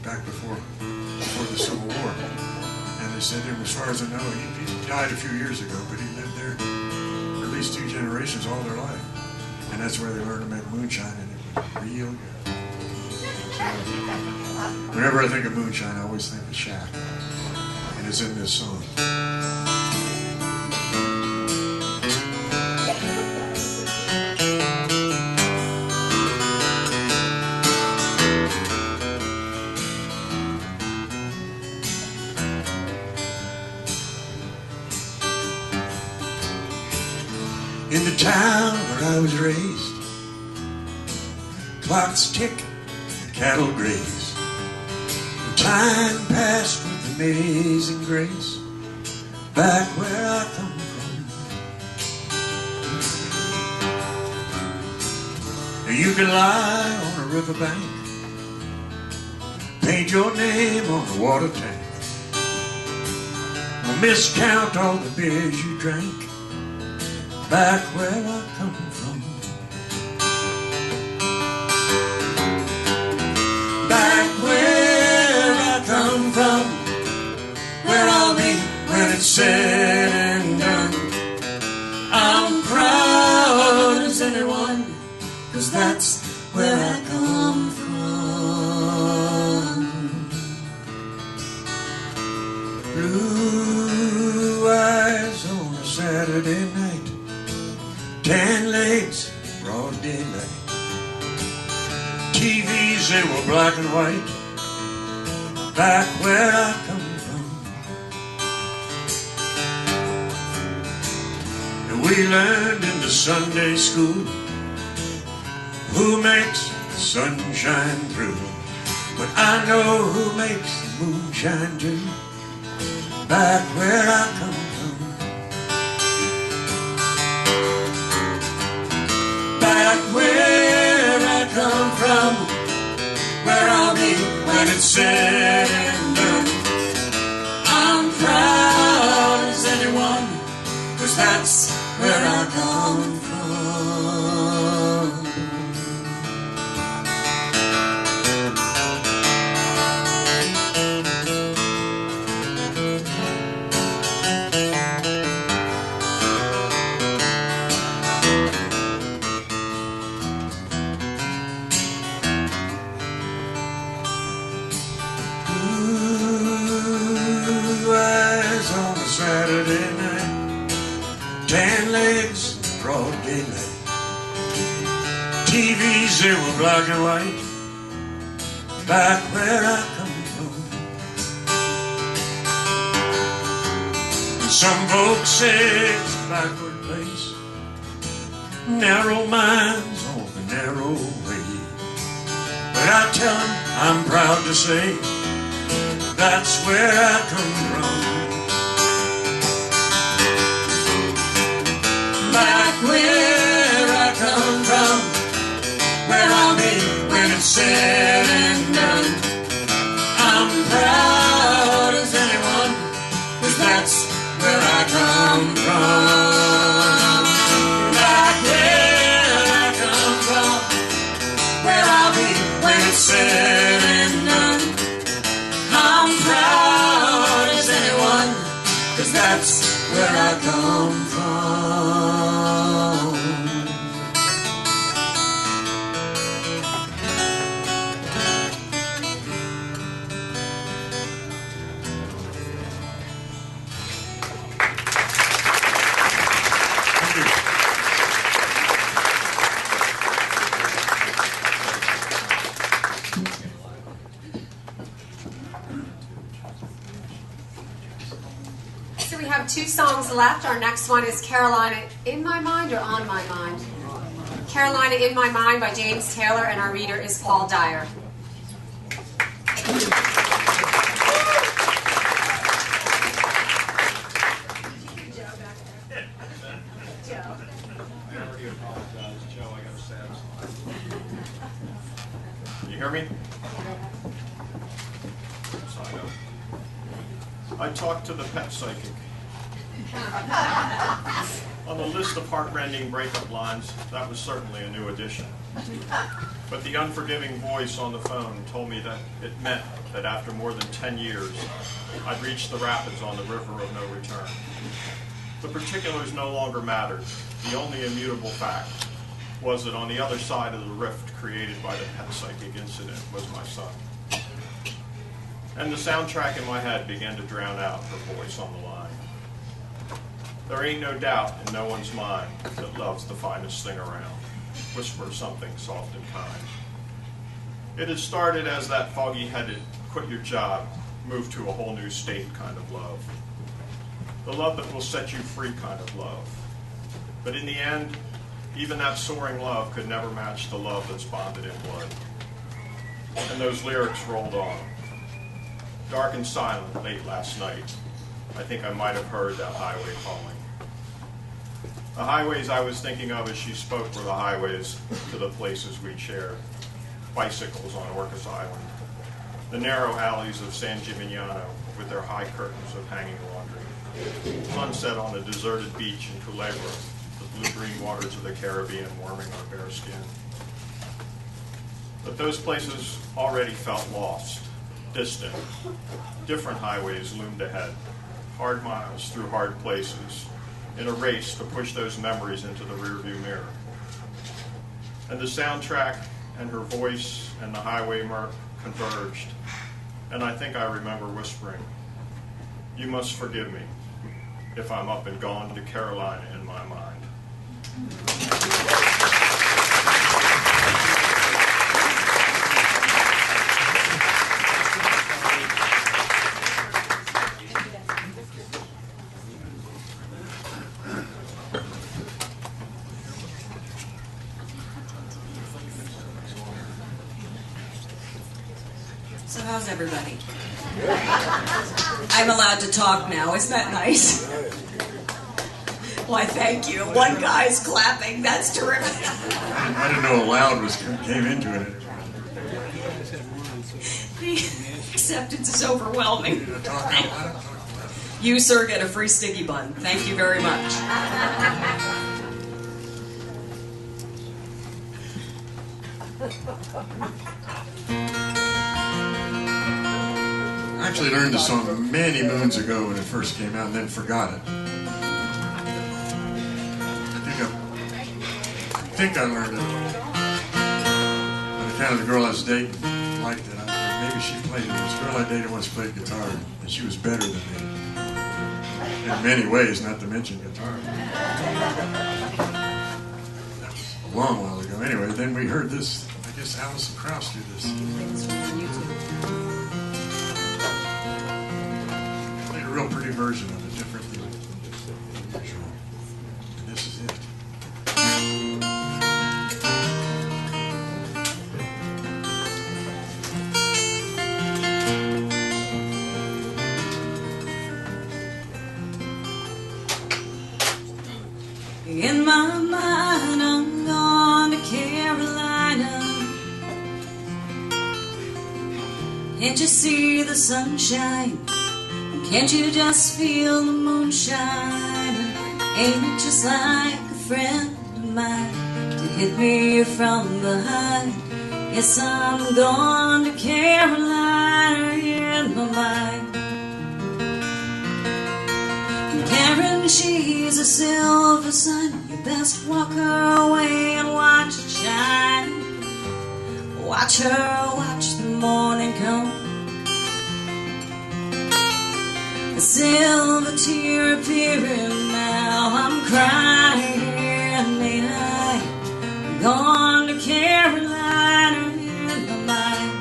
back before the Civil War. And they said him, as far as I know, he died a few years ago, but he lived there for at least 2 generations all their life. And that's where they learned to make moonshine, and it was real good. So, whenever I think of moonshine, I always think of Shaq. And it's in this song. In the town where I was raised, clocks tick, cattle graze, and time passed with amazing grace. Back where I come from, you can lie on a riverbank, paint your name on the water tank, or miscount all the beers you drank. Back where I come from, back where I come from, where I'll be when it's said and done. I'm proud as anyone, 'cause that's where I come from. Blue eyes on a Saturday night, tan legs, broad daylight. TVs, they were black and white. Back where I come from. And we learned in the Sunday school who makes the sunshine through. But I know who makes the moonshine too. Back where I come from. Back where I come from, where I'll be when it's said and done. I'm proud as anyone, 'cause that's where I come from. they were black and white back where I come from. And some folks say it's a backward place, narrow minds on the narrow way. But I tell them I'm proud to say that's where I come from. Back where I come from, where I'll be when it's said and done. I'm proud as anyone, 'cause that's where I come from. Back where I come from, where I'll be when it's said and done. I'm proud as anyone, 'cause that's where I come from. So we have 2 songs left. Our next one is Carolina in My Mind or On My Mind? Carolina in My Mind by James Taylor, and our reader is Paul Dyer. Can you hear me? I talked to the pet psychic. On the list of heartrending breakup lines, that was certainly a new addition. But the unforgiving voice on the phone told me that it meant that after more than 10 years, I'd reached the rapids on the river of no return. The particulars no longer mattered. The only immutable fact was that on the other side of the rift created by the pet psychic incident was my son. And the soundtrack in my head began to drown out her voice on the line. There ain't no doubt in no one's mind that love's the finest thing around. Whisper something soft and kind. It had started as that foggy-headed, quit your job, move to a whole new state kind of love. The love that will set you free kind of love. But in the end, even that soaring love could never match the love that's bonded in blood. And those lyrics rolled on. Dark and silent late last night, I think I might have heard that highway calling. The highways I was thinking of as she spoke were the highways to the places we'd shared. Bicycles on Orcas Island. The narrow alleys of San Gimignano with their high curtains of hanging laundry. Sunset on a deserted beach in Culebra, the blue-green waters of the Caribbean warming our bare skin. But those places already felt lost, distant. Different highways loomed ahead. Hard miles through hard places, in a race to push those memories into the rearview mirror. And the soundtrack and her voice and the highway murk converged, and I think I remember whispering, "You must forgive me if I'm up and gone to Carolina in my mind." So how's everybody? I'm allowed to talk now. Isn't that nice? Why, thank you. One guy's clapping. That's terrific. I didn't know loud came into it. The acceptance is overwhelming. You, sir, get a free sticky bun. Thank you very much. I actually learned the song many moons ago when it first came out and then forgot it. I think I learned it when kind of the girl I was dating liked it. Maybe she played it. This girl I dated once played guitar, and she was better than me. In many ways, not to mention guitar. That was a long while ago. Anyway, then we heard this Miss Allison Krauss do this. Things from YouTube. Played a real pretty version of it, different than usual. And this is it. In my mind, I'm gone to Carolina. Can't you see the sunshine? Can't you just feel the moonshine? Ain't it just like a friend of mine to hit me from behind? Yes, I'm gone to Carolina in my mind. Karen, she's a silver sun. You best walk her away and watch it shine. Watch her, watch the morning come. A silver tear appearing now. I'm crying, ain't I? I'm gone to Carolina in my mind.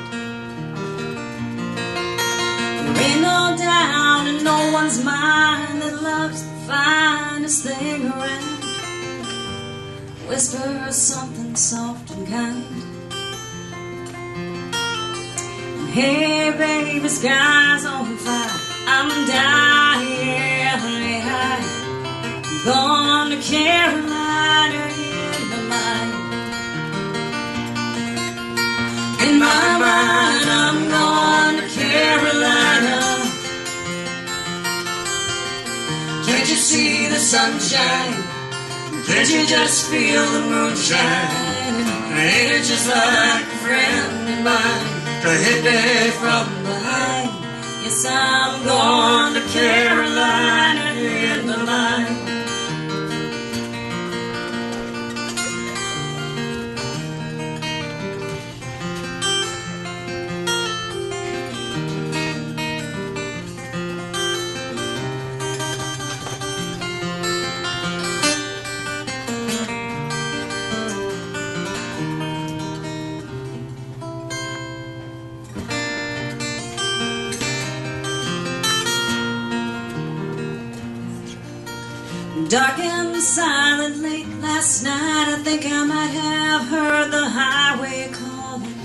There ain't no doubt in no one's mind that love's the finest thing around. Whisper something soft and kind. Hey baby, sky's on fire. I'm dying. I'm gone to Carolina in my mind. In my mind, I'm gone to Carolina. Can't you see the sunshine? Can't you just feel the moonshine? Ain't it just like a friend of mine to hit me from behind? Yes, I'm gone to Carolina in my mind. Dark and silent late last night, I think I might have heard the highway calling.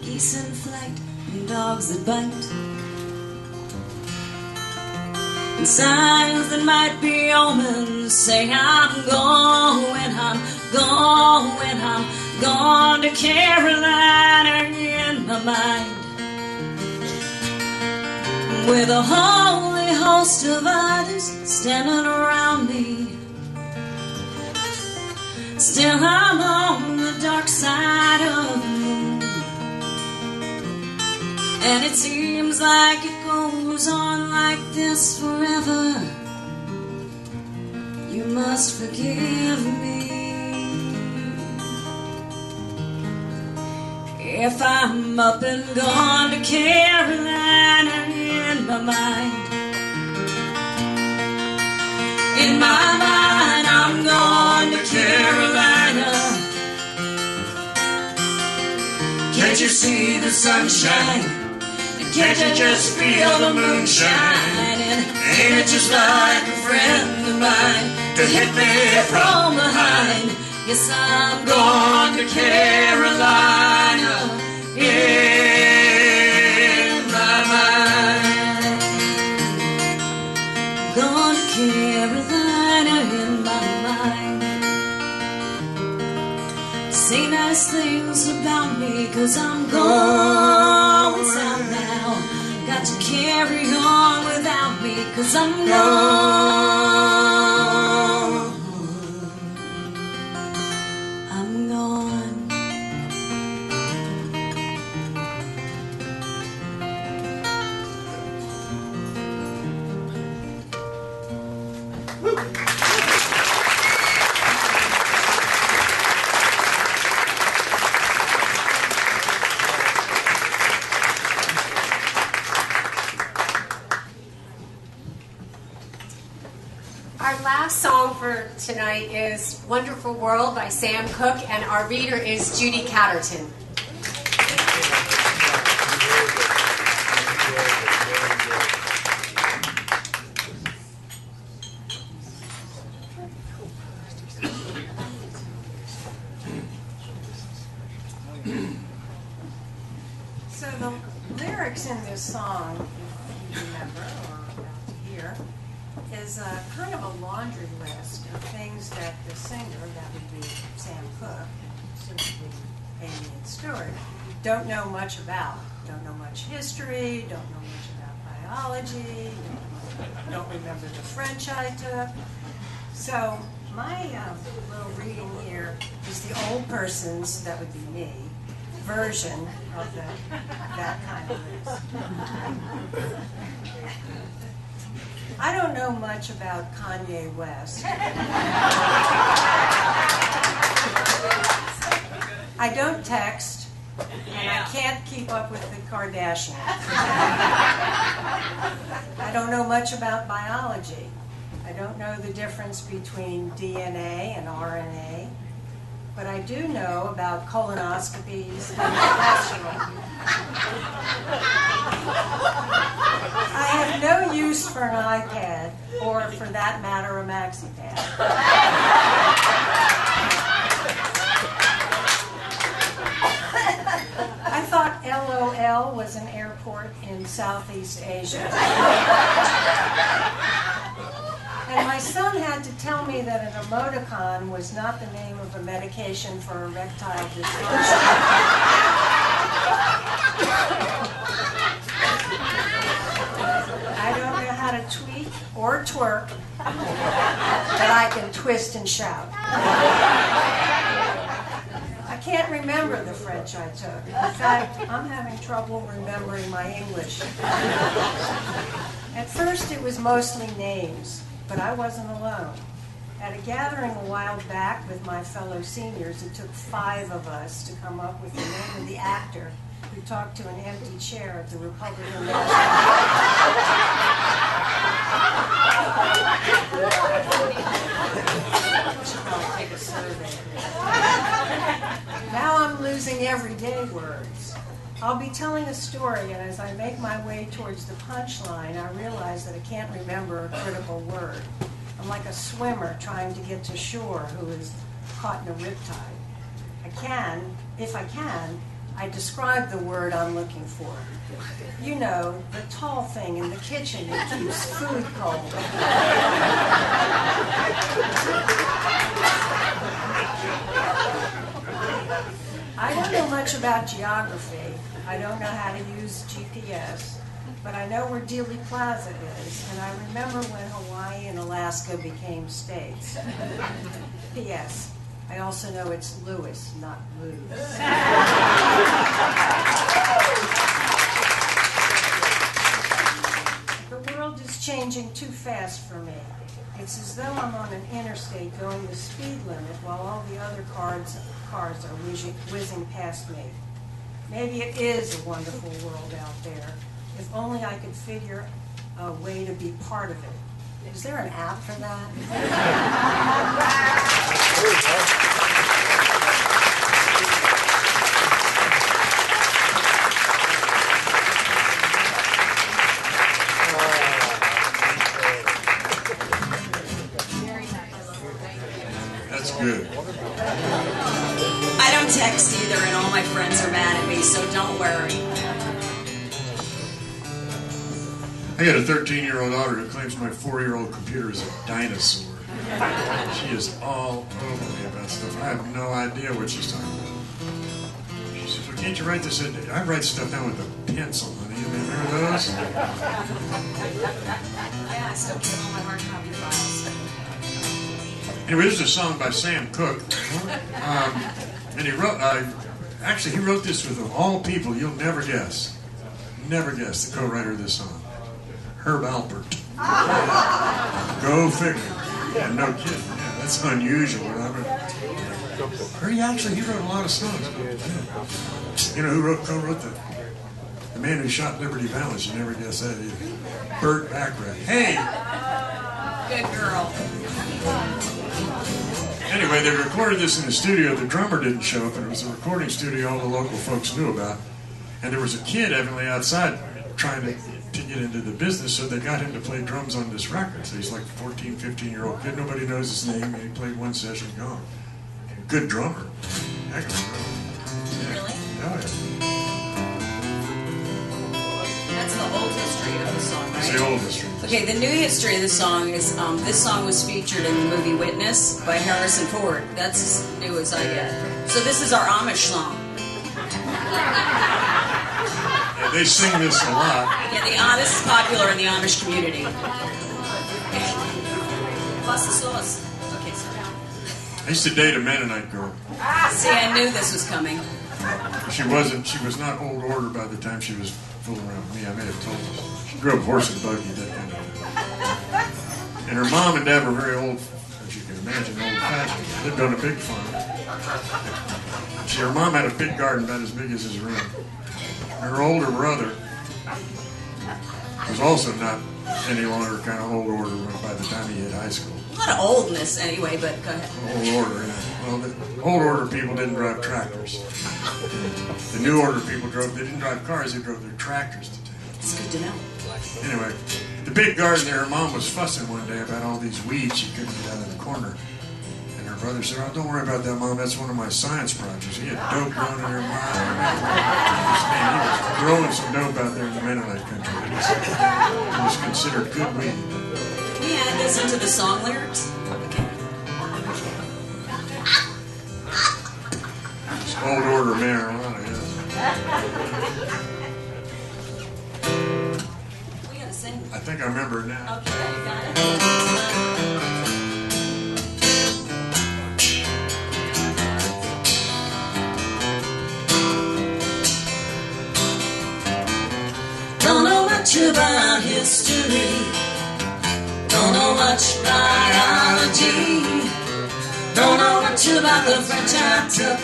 Geese in flight and dogs that bite, and signs that might be omens say I'm going to Carolina in my mind. With a holy host of others standing around me, still I'm on the dark side of the moon. And it seems like it goes on like this forever. You must forgive me if I'm up and gone to Carolina in my mind. In my mind, I'm gone to Carolina. Can't you see the sunshine? And can't you just feel the moonshine? And ain't it just like a friend of mine to hit me from behind? Yes, I'm gone to Carolina in my mind. Gone to Carolina in my mind. Say nice things about me, 'cause I'm going south now. Got to carry on without me, 'cause I'm gone. I'm gone. last song for tonight is Wonderful World by Sam Cooke, and our reader is Judy Catterton. So the lyrics in this song, if you remember or about to hear, is a kind of a laundry list of things that the singer, that would be Sam Cooke, soon to be Amy and Stuart, don't know much about. Don't know much history, don't know much about biology, don't remember the French I took. So my little reading here is the old person's, that would be me, version of that kind of list. I don't know much about Kanye West. I don't text, and I can't keep up with the Kardashians. I don't know much about biology. I don't know the difference between DNA and RNA. But I do know about colonoscopies and cholesterol. I have no use for an iPad, or for that matter, a MaxiPad. I thought LOL was an airport in Southeast Asia. And my son had to tell me that an emoticon was not the name of a medication for erectile dysfunction. I don't know how to tweet or twerk, but I can twist and shout. I can't remember the French I took. In fact, I'm having trouble remembering my English. At first, it was mostly names. But I wasn't alone. At a gathering a while back with my fellow seniors, it took 5 of us to come up with the name of the actor who talked to an empty chair at the Republican National. Should probably take a survey. Now I'm losing everyday words. I'll be telling a story, and as I make my way towards the punchline, I realize that I can't remember a critical word. I'm like a swimmer trying to get to shore who is caught in a riptide. If I can, I describe the word I'm looking for. You know, the tall thing in the kitchen that keeps food cold. I don't know much about geography. I don't know how to use GPS, but I know where Dealey Plaza is, and I remember when Hawaii and Alaska became states. P.S. I also know it's Lewis, not Lewis. The world is changing too fast for me. It's as though I'm on an interstate going the speed limit while all the other cars are whizzing past me. Maybe it is a wonderful world out there. If only I could figure a way to be part of it. Is there an app for that? That's good. I don't text either, and all my friends are mad at me, so don't worry. I got a 13-year-old daughter who claims my 4-year-old computer is a dinosaur. She is all over me about stuff. I have no idea what she's talking about. She says, well, can't you write this? I write stuff down with a pencil, honey. You remember those? Yeah, I still keep all my hard copy files. Anyway, this is a song by Sam Cooke. And he wrote, he wrote this with, of all people, you'll never guess, the co-writer of this song. Herb Alpert. Go figure. Yeah, no kidding. Yeah, that's unusual. He wrote a lot of songs. Yeah. You know who co-wrote the man who shot Liberty Valance? You never guess that either. Burt Bacharach. Hey, Good girl. Anyway, they recorded this in the studio. The drummer didn't show up, and it was a recording studio all the local folks knew about. And there was a kid evidently outside trying to get into the business, so they got him to play drums on this record. So he's like a 14, 15-year-old kid. Nobody knows his name. And he played one session, gone. Good drummer. Heck of a drummer. Yeah. Really? Oh, yeah. That's the old history of the song, right? It's the old history. Okay, the new history of the song is this song was featured in the movie Witness by Harrison Ford. That's as new as I get. So this is our Amish song. Yeah, they sing this a lot. Yeah, this is popular in the Amish community. Plus the sauce. Okay, sorry. I used to date a Mennonite girl. See, I knew this was coming. She was not old order by the time she was fooling around with me. I may have told you. She grew up horse and buggy, that kind of thing. And her mom and dad were very old, as you can imagine, old-fashioned. Lived on a big farm. Her mom had a big garden about as big as his room. Her older brother was also not any longer kind of old order by the time he hit high school. A lot of oldness anyway, but go ahead. Old order, yeah. Well, the old order people didn't drive tractors. The new order people they didn't drive cars, they drove their tractors to town. It's good to know. Anyway, the big garden there, her mom was fussing one day about all these weeds she couldn't get out of the corner. And her brother said, "Oh, don't worry about that, Mom. That's one of my science projects." He had dope growing in her mind. Man, he was growing some dope out there in the Mennonite country. It was considered good weed. Can we add this into the song lyrics? Okay. It's old order marijuana, yes. We gotta sing. I think I remember it now. Okay, you got it. Don't know much about history. Don't know much biology. Don't know much about the French I took.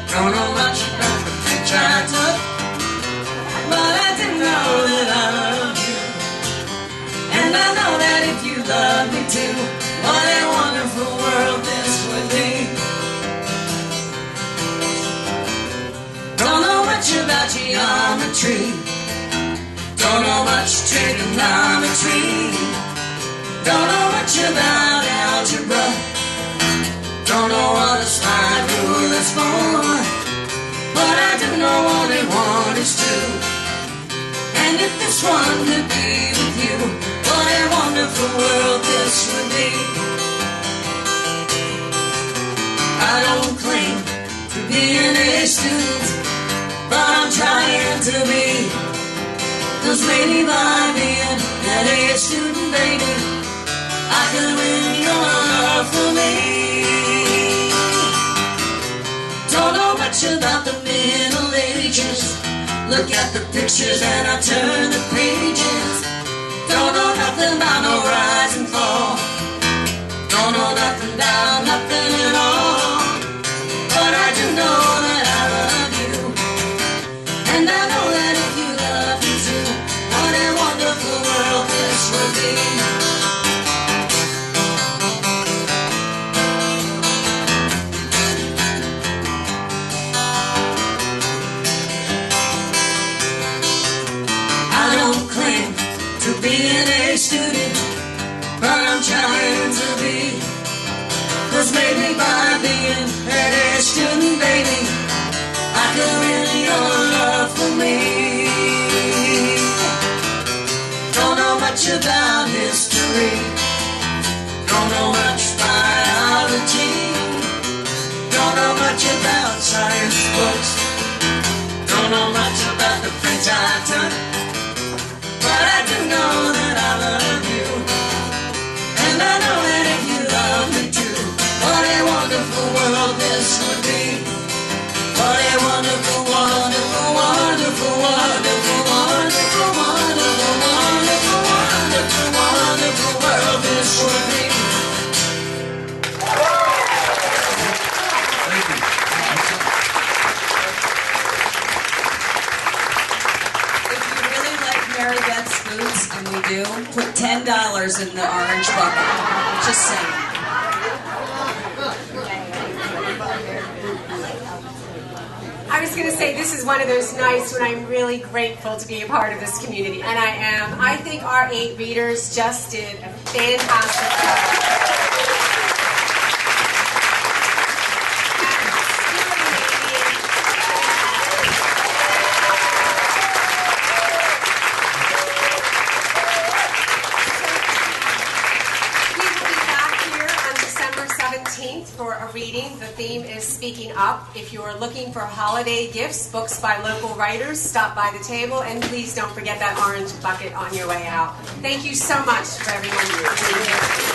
Don't know much about the French I took. But I do know that I love you. And I know that if you love me too, what a wonderful world this would be. Don't know much about geometry. Don't know much trigonometry. Don't know much about algebra. Don't know what a slide rule is for. But I do know only one is true. And if this one could be with you, what a wonderful world this would be. I don't claim to be an A student, but I'm trying to be. 'Cause maybe by being an A student, baby, I could win your love for me. Don't know much about the Middle Ages. Look at the pictures and I turn the pages. Don't know nothing about no rise and fall. Don't know nothing about nothing at all. But I do know that I love you. And I know that if you love me too, what a wonderful world this would be. I don't claim to be an A student, but I'm trying to be. 'Cause maybe by being an A student, baby, I could win your love for me. Don't know much about history. Don't know much biology. Don't know much about science books. Don't know much about the French I took. But I do know that I love you. And I know that if you love me too, what a wonderful world this would be. What a wonderful, wonderful, wonderful, wonderful, wonderful, wonderful, wonderful, wonderful, wonderful world this would be. Thank you. If you really like Mary Beth's boots, Yes, and we do. Put $10 in the orange bucket. Just saying. I was going to say this is one of those nights when I'm really grateful to be a part of this community, and I am. I think our 8 readers just did a fantastic job. For a reading. The theme is Speaking Up. If you're looking for holiday gifts, books by local writers, stop by the table, and please don't forget that orange bucket on your way out. Thank you so much for everyone being here.